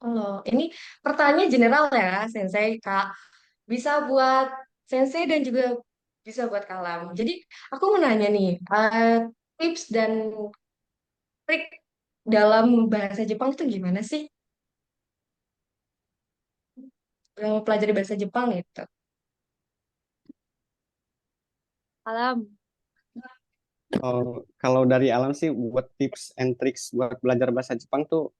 Halo. Ini pertanyaan general ya, Sensei. Kak, bisa buat Sensei dan juga bisa buat Kak Alam. Jadi, aku mau nanya nih, tips dan trik dalam bahasa Jepang itu gimana sih? Dalam mempelajari bahasa Jepang gitu. Alam. Kalau dari Alam sih buat tips and tricks buat belajar bahasa Jepang tuh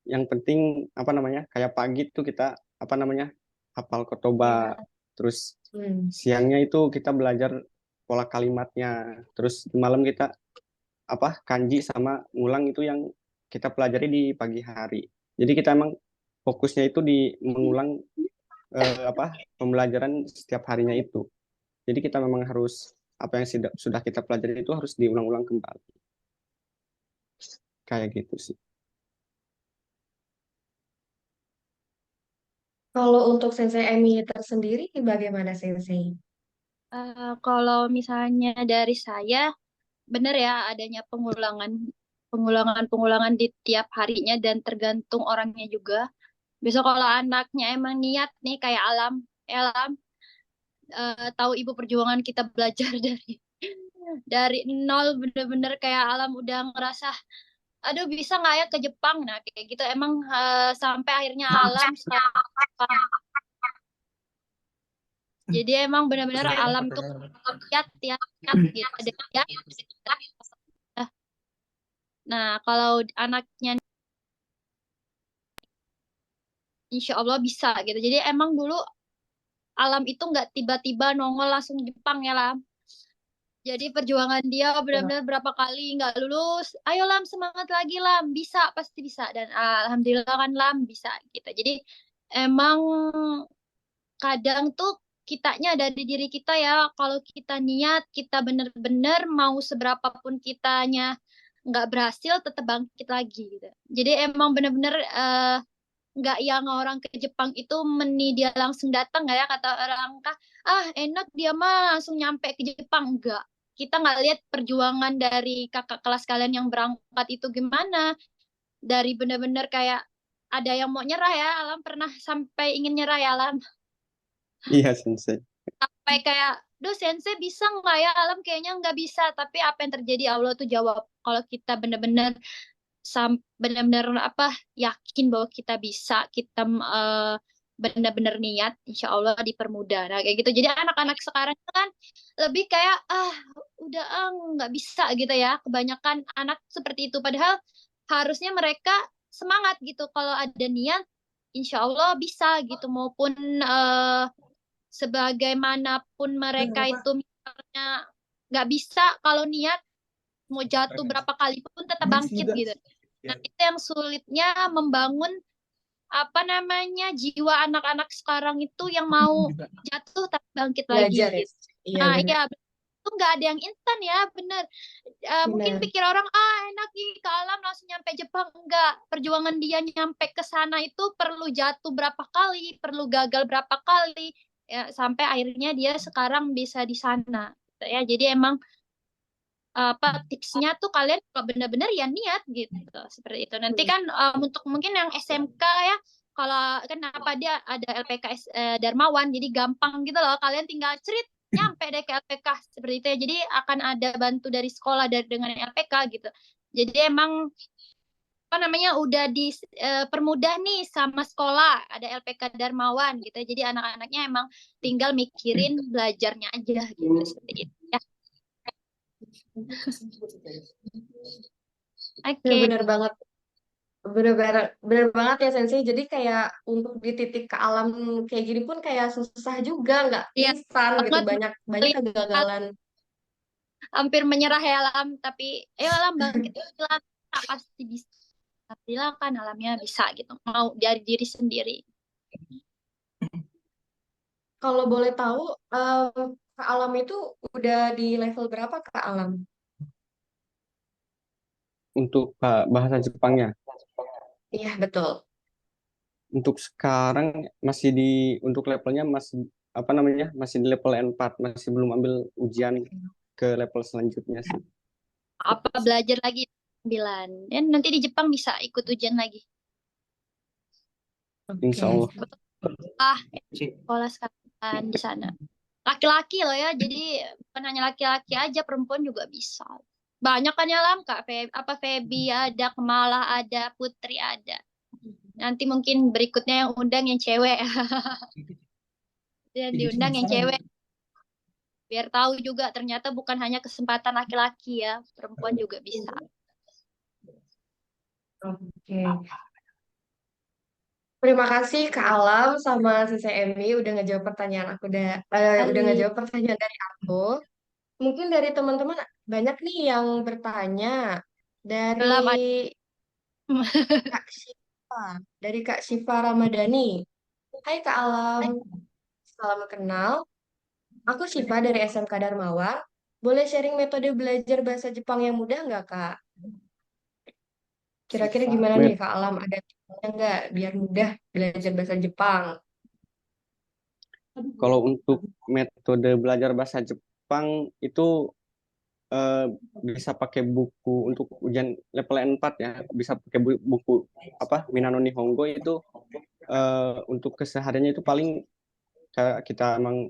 yang penting apa namanya kayak pagi tuh kita apa namanya hafal kotoba, terus Hmm. siangnya itu kita belajar pola kalimatnya, terus di malam kita apa kanji sama ngulang itu yang kita pelajari di pagi hari. Jadi kita emang fokusnya itu di mengulang apa pembelajaran setiap harinya itu. Jadi kita memang harus apa yang sudah kita pelajari itu harus diulang-ulang kembali. Kayak gitu sih. Kalau untuk Sensei Emi tersendiri, bagaimana Sensei? Kalau misalnya dari saya, benar ya adanya pengulangan di tiap harinya dan tergantung orangnya juga. Besok kalau anaknya emang niat nih kayak Alam, Alam tahu ibu perjuangan kita belajar dari nol bener-bener kayak Alam udah ngerasa, aduh bisa nggak ya ke Jepang, nah kayak gitu emang sampai akhirnya Alam sekarang. Jadi emang benar-benar Alam tuh tiap gitu ada ya. Nah kalau anaknya insya Allah bisa gitu. Jadi emang dulu Alam itu nggak tiba-tiba nongol langsung Jepang ya Lam. Jadi perjuangan dia benar-benar berapa kali nggak lulus. Ayo Lam semangat lagi Lam, bisa pasti bisa. Dan alhamdulillah kan Lam bisa gitu. Jadi emang kadang tuh kitanya dari diri kita ya. Kalau kita niat, kita bener-bener mau seberapa pun kitanya nggak berhasil, tetap bangkit lagi gitu. Jadi emang bener-bener nggak yang orang ke Jepang itu dia langsung datang nggak ya kata orang kah, ah enak dia mah langsung nyampe ke Jepang, enggak. Kita nggak lihat perjuangan dari kakak kelas kalian yang berangkat itu gimana, dari bener-bener kayak ada yang mau nyerah ya. Alam pernah sampai ingin nyerah ya Alam, Iya, Sensei. sampai kayak duh sensei bisa nggak ya, Alam kayaknya nggak bisa, tapi apa yang terjadi Allah tuh jawab. Kalau kita bener-bener benar-benar apa yakin bahwa kita bisa, kita benar-benar niat, insya Allah dipermudah. Nah kayak gitu. Jadi anak-anak sekarang kan lebih kayak udah nggak bisa gitu ya. Kebanyakan anak seperti itu. Padahal harusnya mereka semangat gitu. Kalau ada niat, insya Allah bisa gitu. Maupun sebagaimanapun mereka itu misalnya nggak bisa, kalau niat mau jatuh berapa kali pun tetap bangkit gitu. Nah, itu yang sulitnya membangun apa namanya jiwa anak-anak sekarang itu yang mau jatuh tapi bangkit lagi Belajar ya? gitu. Iya, Nah, benar. iya itu nggak ada yang instan ya, bener. Mungkin Benar. pikir orang enak nih ke alam langsung nyampe Jepang, enggak. Perjuangan dia nyampe ke sana itu perlu jatuh berapa kali, perlu gagal berapa kali ya sampai akhirnya dia sekarang bisa di sana. Ya, jadi emang apa tipsnya tuh kalian kalau benar-benar ya niat gitu seperti itu. Nanti kan untuk mungkin yang SMK ya, kalau kan apa dia ada LPKS Darmawan, jadi gampang gitu loh, kalian tinggal cerit nyampe deh ke LPK seperti itu ya. Jadi akan ada bantu dari sekolah dengan LPK gitu. Jadi emang apa namanya udah dipermudah nih sama sekolah, ada LPK Darmawan gitu. Jadi anak-anaknya emang tinggal mikirin belajarnya aja gitu seperti itu ya. Ya Oke. benar banget. Bener banget ya Sensei. Jadi kayak untuk di titik ke alam kayak gini pun kayak susah juga, nggak Iya instan gitu. banget Banyak banyak kegagalan. hampir menyerah ya alam, tapi alam bangkit alam pasti bisa. Alhamdulillah kan alamnya bisa gitu, mau dari diri sendiri. Kalau boleh tahu, ke alam itu udah di level berapa ke alam? Untuk bahasa Jepangnya. Iya betul. Untuk sekarang masih untuk levelnya masih apa namanya? Masih di level N4, masih belum ambil ujian ke level selanjutnya sih. Apa belajar lagi 9. Dan nanti di Jepang bisa ikut ujian lagi. Insya Allah. Sekolah sekalian di sana. Laki-laki loh ya, jadi bukan hanya laki-laki aja, perempuan juga bisa. Banyak kan ya Lam, Kak Feby ada, Kemalah ada, Putri ada. Nanti mungkin berikutnya yang undang yang cewek. Dan diundang yang cewek. Biar tahu juga ternyata bukan hanya kesempatan laki-laki ya, perempuan juga bisa. Oke. Terima kasih Kak Alam sama CCMI udah ngejawab pertanyaan aku udah ngejawab pertanyaan dari aku. Mungkin dari teman-teman banyak nih yang bertanya dari Belum ada. Kak Syifa, dari Kak Syifa Ramadhani. Hai Kak Alam, salam kenal. Aku Syifa dari SMK Darmawa. Boleh sharing metode belajar bahasa Jepang yang mudah nggak Kak? Kira-kira gimana nih Kak Alam? Ada tipsnya nggak biar mudah belajar bahasa Jepang? Kalau untuk metode belajar bahasa Jepang itu bisa pakai buku untuk ujian level N4 ya, bisa pakai buku apa Minano Nihongo itu untuk kesehariannya itu paling kita emang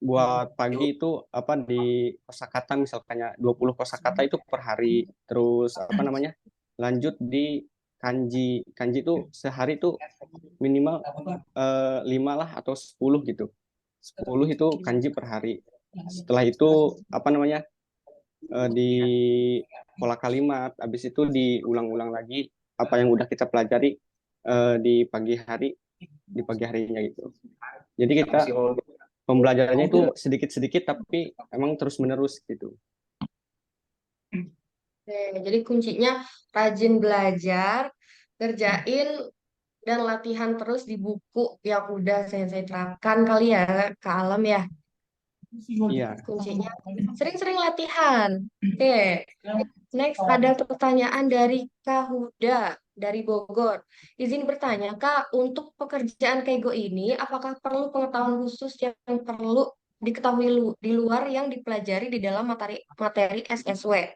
buat pagi itu apa di kosakata misalkannya 20 kosakata itu per hari, terus apa namanya lanjut di kanji itu sehari itu minimal 5 lah atau 10 gitu, 10 itu kanji per hari. Setelah itu apa namanya di pola kalimat, habis itu diulang-ulang lagi apa yang udah kita pelajari di pagi harinya gitu. Jadi kita pembelajarannya itu sedikit-sedikit tapi emang terus-menerus gitu. Oke, jadi kuncinya rajin belajar, kerjain, dan latihan terus di buku yang udah saya terapkan kali ya ke alam ya. Iya. Kuncinya sering-sering latihan. Oke, next ada pertanyaan dari Kak Huda dari Bogor. Izin bertanya, Kak, untuk pekerjaan Keigo ini, apakah perlu pengetahuan khusus yang perlu diketahui di luar yang dipelajari di dalam materi SSW?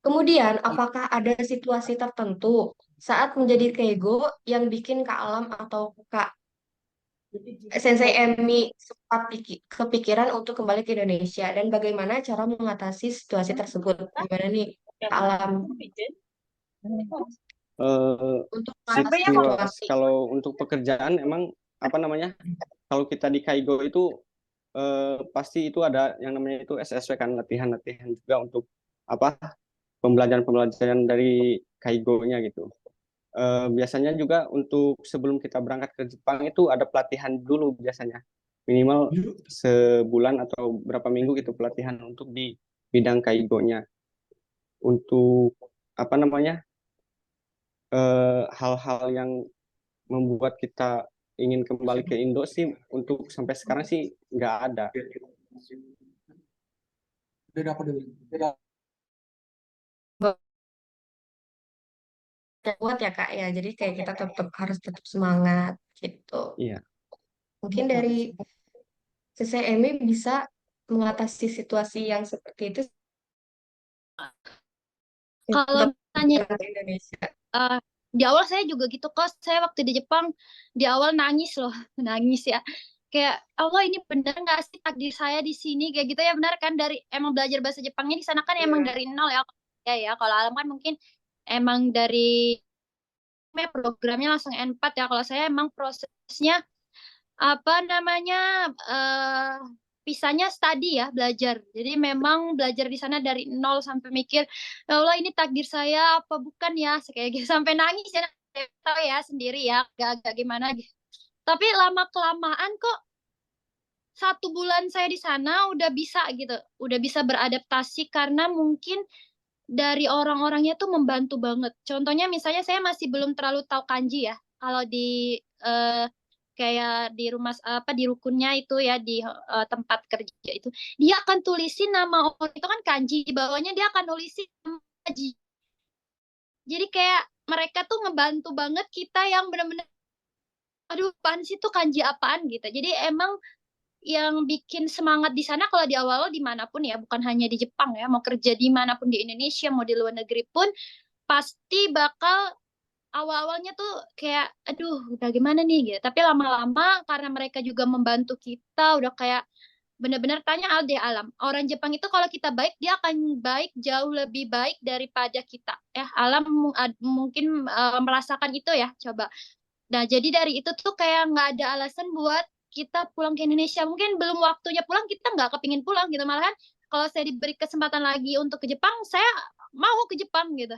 Kemudian, apakah ada situasi tertentu saat menjadi Keigo yang bikin Kak Alam atau Kak Sensei Emi sempat kepikiran untuk kembali ke Indonesia dan bagaimana cara mengatasi situasi tersebut? Gimana nih, Kak Alam, untuk mengatasi situasi? Kalau untuk pekerjaan emang apa namanya kalau kita di Kaigo itu pasti itu ada yang namanya itu SSW kan, latihan-latihan juga untuk apa pembelajaran dari Kaigo-nya gitu. Biasanya juga untuk sebelum kita berangkat ke Jepang itu ada pelatihan dulu biasanya, minimal sebulan atau berapa minggu gitu pelatihan untuk di bidang Kaigo-nya, untuk apa namanya hal-hal yang membuat kita ingin kembali ke Indo sih untuk sampai sekarang sih nggak ada. Kuat ya Kak ya, jadi kayak kita harus tetap semangat gitu. Iya. Mungkin dari CCMI bisa mengatasi situasi yang seperti itu Kalau untuk tanya ke Indonesia. di awal saya juga gitu kok. Saya waktu di Jepang di awal nangis loh, nangis ya. Kayak Allah ini bener nggak sih takdir saya di sini kayak gitu ya, benar kan, dari emang belajar bahasa Jepangnya di sana kan emang dari nol ya. Ya kalau Alam kan mungkin emang dari programnya langsung N4 ya. Kalau saya emang prosesnya apa namanya pisahnya studi ya, belajar. Jadi memang belajar di sana dari nol sampai mikir, ya Allah ini takdir saya apa bukan ya, kayak gitu sampai nangis ya, tahu ya sendiri ya, agak gimana gitu. Tapi lama kelamaan kok 1 bulan saya di sana udah bisa gitu, udah bisa beradaptasi karena mungkin dari orang-orangnya tuh membantu banget. Contohnya misalnya saya masih belum terlalu tahu kanji ya. Kalau di kayak di rumah apa di rukunnya itu ya di tempat kerja itu, dia akan tulisin nama orang itu kan kanji, di bawahnya dia akan nulisin nama kanji. Jadi kayak mereka tuh ngebantu banget kita yang benar-benar aduh apaan sih tuh kanji apaan gitu. Jadi emang yang bikin semangat di sana kalau di awal dimanapun ya, bukan hanya di Jepang ya, mau kerja dimanapun di Indonesia, mau di luar negeri pun, pasti bakal awal-awalnya tuh kayak, aduh udah gimana nih gitu. Tapi lama-lama karena mereka juga membantu kita, udah kayak benar-benar tanya Alde alam. Orang Jepang itu kalau kita baik, dia akan baik jauh lebih baik daripada kita. Ya, alam mungkin merasakan itu ya, coba. Nah, jadi dari itu tuh kayak nggak ada alasan buat kita pulang ke Indonesia. Mungkin belum waktunya pulang, kita nggak kepingin pulang gitu. Malahan kalau saya diberi kesempatan lagi untuk ke Jepang, saya mau ke Jepang gitu.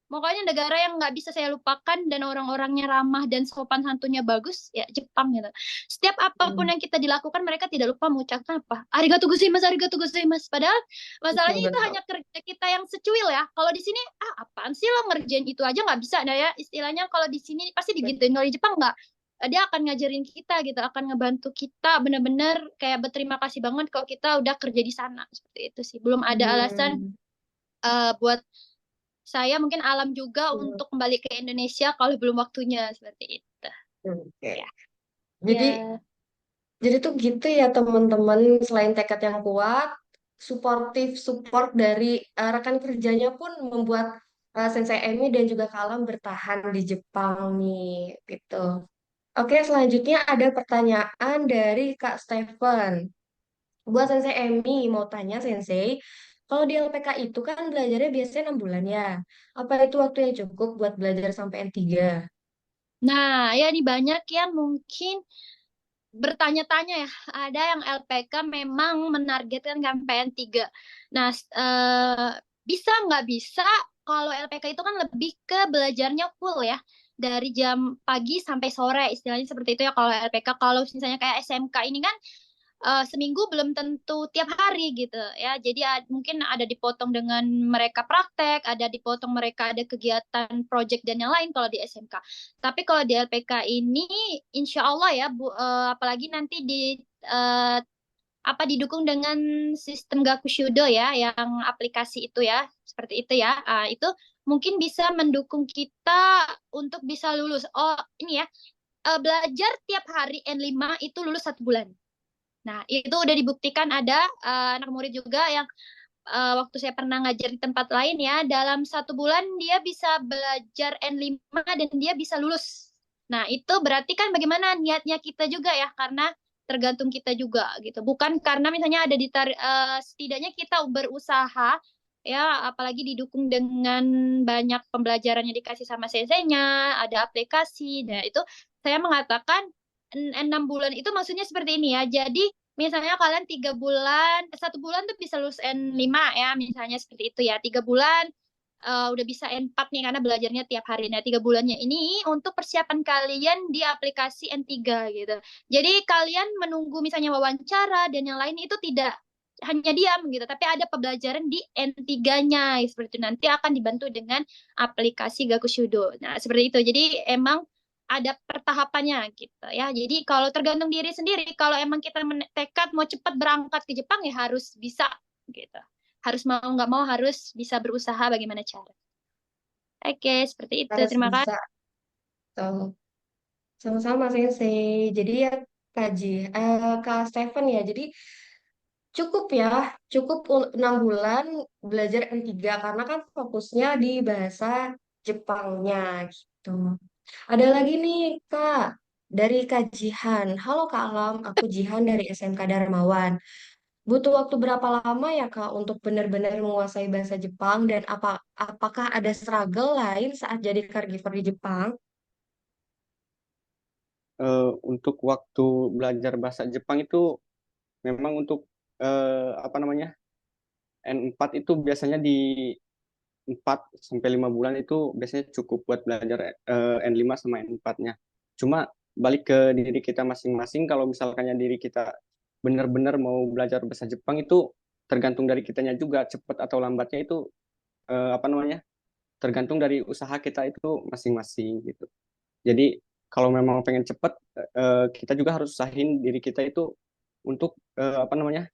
Pokoknya negara yang nggak bisa saya lupakan dan orang-orangnya ramah dan sopan santunnya bagus, ya Jepang gitu. Setiap apapun yang kita dilakukan, mereka tidak lupa mengucapkan apa? Arigatou gozaimasu, arigatou gozaimasu. Padahal masalahnya itu Betul-betul. hanya kerja kita yang secuil ya. Kalau di sini, apaan sih lo ngerjain itu aja nggak bisa. Nah ya, istilahnya kalau di sini pasti digituin. Kalau di Jepang nggak. Dia akan ngajarin kita gitu, akan ngebantu kita bener-bener kayak berterima kasih banget kalau kita udah kerja di sana. Seperti itu sih. Belum ada alasan Hmm. buat saya mungkin alam juga Hmm. untuk kembali ke Indonesia kalau belum waktunya seperti itu. Oke. Ya. Jadi Ya. Jadi tuh gitu ya teman-teman, selain tekad yang kuat, support dari rekan kerjanya pun membuat Sensei Emi dan juga Kalam bertahan di Jepang nih, gitu. Oke, selanjutnya ada pertanyaan dari Kak Stephen. Buat Sensei Emi, mau tanya Sensei, kalau di LPK itu kan belajarnya biasanya 6 bulan ya. Apa itu waktu yang cukup buat belajar sampai N3? Nah, ya ini banyak yang mungkin bertanya-tanya ya. Ada yang LPK memang menargetkan KMPN 3. Nah, bisa nggak bisa kalau LPK itu kan lebih ke belajarnya full ya. Dari jam pagi sampai sore, istilahnya seperti itu ya kalau LPK. Kalau misalnya kayak SMK ini kan seminggu belum tentu tiap hari gitu ya. Jadi mungkin ada dipotong dengan mereka praktek, ada dipotong mereka ada kegiatan project dan yang lain kalau di SMK. Tapi kalau di LPK ini, insya Allah ya, apalagi nanti eh, apa didukung dengan sistem Gakushudo ya, yang aplikasi itu ya, seperti itu ya. Itu mungkin bisa mendukung kita untuk bisa lulus. Oh ini ya, belajar tiap hari N5 itu lulus 1 bulan. Nah, itu udah dibuktikan ada anak murid juga yang waktu saya pernah ngajar di tempat lain ya, dalam 1 bulan dia bisa belajar N5 dan dia bisa lulus. Nah, itu berarti kan bagaimana niatnya kita juga ya, karena tergantung kita juga gitu. Bukan karena misalnya ada setidaknya kita berusaha ya, apalagi didukung dengan banyak pembelajaran yang dikasih sama senseinya, ada aplikasi. Nah, itu saya mengatakan 6 bulan itu maksudnya seperti ini ya. Jadi misalnya kalian 3 bulan, 1 bulan tuh bisa lulus N5 ya, misalnya seperti itu ya. 3 bulan udah bisa N4 nih karena belajarnya tiap hari. Nah, 3 bulannya ini untuk persiapan kalian di aplikasi N3 gitu. Jadi kalian menunggu misalnya wawancara dan yang lain itu tidak hanya diam gitu, tapi ada pembelajaran di N3-nya seperti itu. Nanti akan dibantu dengan aplikasi Gakushudo. Nah, seperti itu. Jadi emang ada pertahapannya gitu ya. Jadi kalau tergantung diri sendiri, kalau emang kita tekad mau cepat berangkat ke Jepang ya harus bisa gitu. Harus mau nggak mau harus bisa berusaha bagaimana cara. Oke, seperti itu. Harus Terima kasih. bisa. Tuh. Sama-sama Sensei. Jadi ya Kak Stephen ya. Jadi cukup ya, cukup 6 bulan belajar N3 karena kan fokusnya di bahasa Jepangnya gitu. Ada lagi nih Kak dari Kak Jihan. Halo Kak Alam, aku Jihan dari SMK Darmawan. Butuh waktu berapa lama ya Kak untuk benar-benar menguasai bahasa Jepang dan apakah ada struggle lain saat jadi caregiver di Jepang? untuk waktu belajar bahasa Jepang itu memang untuk apa namanya N4 itu biasanya di 4 sampai 5 bulan itu biasanya cukup buat belajar N5 sama N4-nya. Cuma balik ke diri kita masing-masing, kalau misalkannya diri kita benar-benar mau belajar bahasa Jepang itu tergantung dari kitanya juga, cepat atau lambatnya itu apa namanya tergantung dari usaha kita itu masing-masing gitu. Jadi kalau memang pengen cepat, kita juga harus usahin diri kita itu untuk apa namanya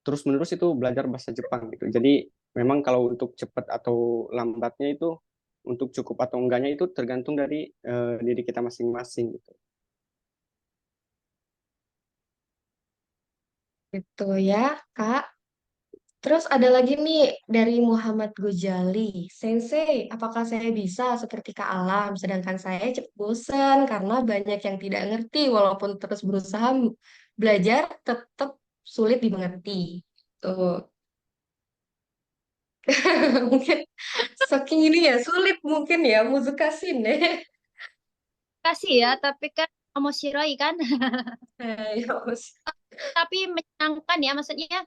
terus-menerus itu belajar bahasa Jepang gitu. Jadi memang kalau untuk cepat atau lambatnya itu untuk cukup atau enggaknya itu tergantung dari diri kita masing-masing gitu. Gitu ya, Kak. Terus ada lagi nih dari Muhammad Gojali. Sensei, apakah saya bisa seperti Kak Alam, sedangkan saya cepat bosan karena banyak yang tidak ngerti, walaupun terus berusaha belajar, tetap sulit dimengerti. Tuh, mungkin saking ini ya, sulit mungkin ya, Muzukasin deh. Kasih ya, tapi kan Omoshiroi kan. Ya, Mas. Tapi menyenangkan ya, maksudnya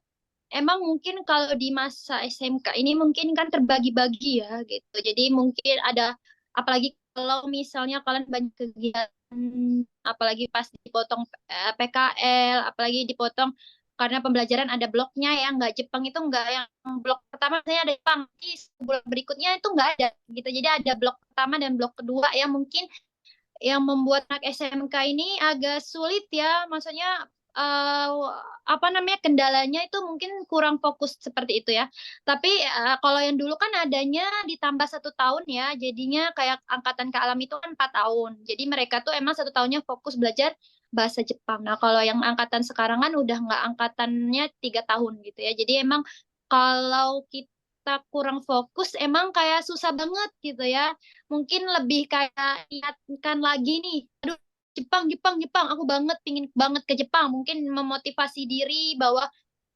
emang mungkin kalau di masa SMK ini mungkin kan terbagi-bagi ya gitu. Jadi mungkin ada, apalagi kalau misalnya kalian banyak kegiatan, apalagi pas dipotong PKL, apalagi dipotong karena pembelajaran ada bloknya ya, nggak Jepang itu nggak yang blok pertama saya ada Jepang, di blok berikutnya itu nggak ada gitu. Jadi ada blok pertama dan blok kedua ya, mungkin yang membuat anak SMK ini agak sulit ya, maksudnya eh, apa namanya kendalanya itu mungkin kurang fokus seperti itu ya. Tapi kalau yang dulu kan adanya ditambah 1 tahun ya, jadinya kayak angkatan ke alam itu kan 4 tahun. Jadi mereka tuh emang 1 tahunnya fokus belajar bahasa Jepang. Nah kalau yang angkatan sekarang kan udah nggak angkatannya 3 tahun gitu ya. Jadi emang kalau kita kurang fokus emang kayak susah banget gitu ya, mungkin lebih kayak ingatkan lagi nih, aduh Jepang Jepang Jepang aku banget pingin banget ke Jepang, mungkin memotivasi diri bahwa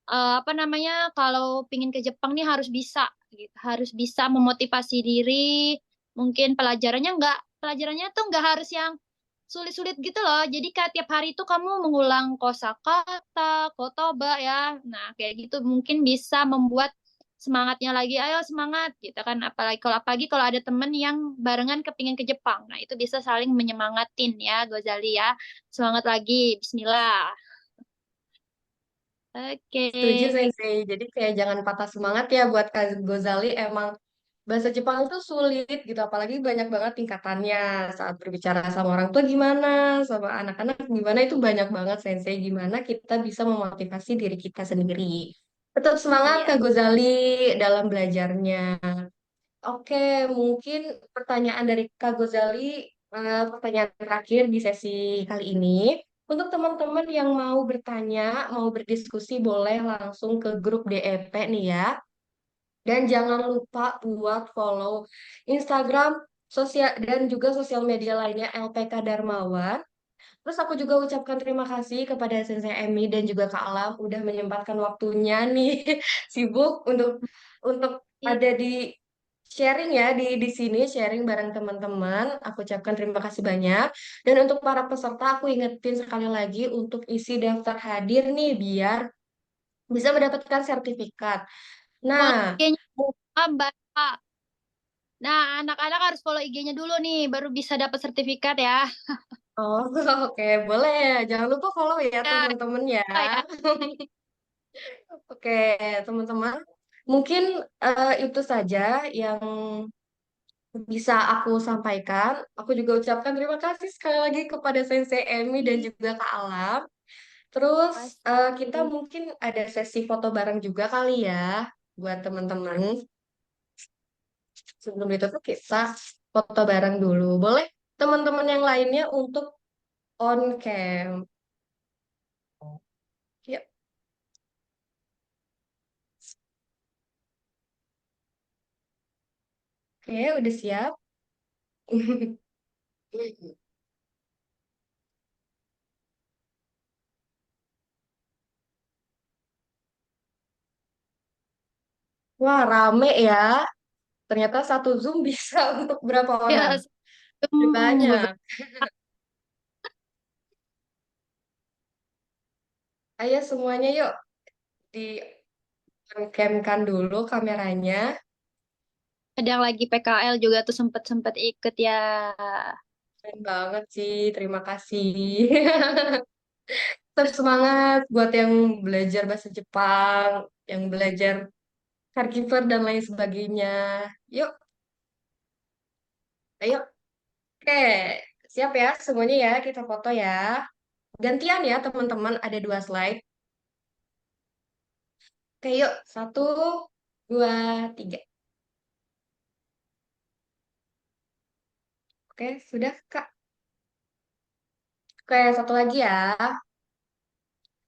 apa namanya kalau pingin ke Jepang nih harus bisa gitu, harus bisa memotivasi diri, mungkin pelajarannya tuh nggak harus yang sulit-sulit gitu loh, jadi kayak tiap hari itu kamu mengulang kosakata kotoba ya, nah kayak gitu mungkin bisa membuat semangatnya lagi, ayo semangat gitu kan, apalagi kalau ada temen yang barengan kepingin ke Jepang, nah itu bisa saling menyemangatin ya Gozali ya, semangat lagi Bismillah. Oke. Setuju, Sensei. Jadi kayak jangan patah semangat ya buat Kak Gozali. Emang bahasa Jepang itu sulit gitu. Apalagi banyak banget tingkatannya. Saat berbicara sama orang tua gimana, sama anak-anak gimana, itu banyak banget, Sensei. Gimana kita bisa memotivasi diri kita sendiri. Tetap semangat Iya. Kak Gozali dalam belajarnya. Oke, mungkin pertanyaan dari Kak Gozali, pertanyaan terakhir di sesi kali ini. Untuk teman-teman yang mau bertanya, mau berdiskusi, boleh langsung ke grup DEP nih ya. Dan jangan lupa buat follow Instagram sosial dan juga sosial media lainnya LPK Darmawan. Terus aku juga ucapkan terima kasih kepada Sensei Emi dan juga Kak Alam udah menyempatkan waktunya nih sibuk untuk ada di sharing ya di sini sharing bareng teman-teman. Aku ucapkan terima kasih banyak. Dan untuk para peserta aku ingetin sekali lagi untuk isi daftar hadir nih biar bisa mendapatkan sertifikat. Follow Nah, IG-nya Mbak. Nah, anak-anak harus follow IG-nya dulu nih, baru bisa dapat sertifikat ya. oh oke boleh. Jangan lupa follow ya Ya, teman-teman ya. ya. Oke, teman-teman. Mungkin itu saja yang bisa aku sampaikan. Aku juga ucapkan terima kasih sekali lagi kepada Sensei Emi dan juga Kak Alam. Terus kita Pasti. mungkin ada sesi foto bareng juga kali ya buat teman-teman. Sebelum itu tuh kita foto bareng dulu. Boleh teman-teman yang lainnya untuk on cam. Yuk. Oke, udah siap. Wah, rame ya. Ternyata satu Zoom bisa untuk berapa orang? Ya, Udah beberapa banyak. Ayo semuanya yuk di camkan dulu kameranya. Ada yang lagi PKL juga tuh sempet-sempet ikut ya. Keren banget sih, terima kasih. Tetap semangat buat yang belajar bahasa Jepang, yang belajar caregiver dan lain sebagainya. Yuk, ayo. Oke, siap ya semuanya ya, kita foto ya. Gantian ya teman-teman, ada 2 slide. Oke, yuk. 1, 2, 3. Oke, sudah Kak. Oke, satu lagi ya.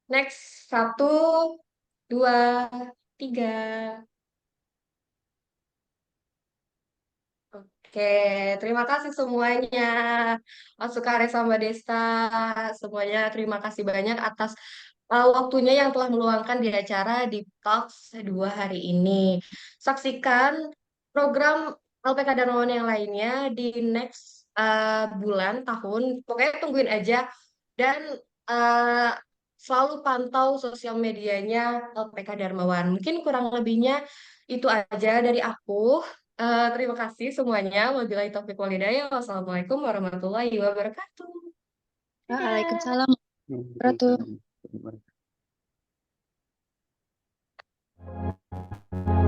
Next, 1, 2, 3. Oke, terima kasih semuanya. Mas Sukare sama Desta, semuanya terima kasih banyak atas waktunya yang telah meluangkan di acara di Talks 2 hari ini. Saksikan program LPK dan Wawan yang lainnya di next bulan, tahun. Pokoknya tungguin aja. Dan eh, selalu pantau sosial medianya LPK Darmawan. Mungkin kurang lebihnya itu aja dari aku. Terima kasih semuanya. Wabillahi taufiq walhidayah. Wassalamualaikum warahmatullahi wabarakatuh. Dadah. Waalaikumsalam warahmatullahi wabarakatuh.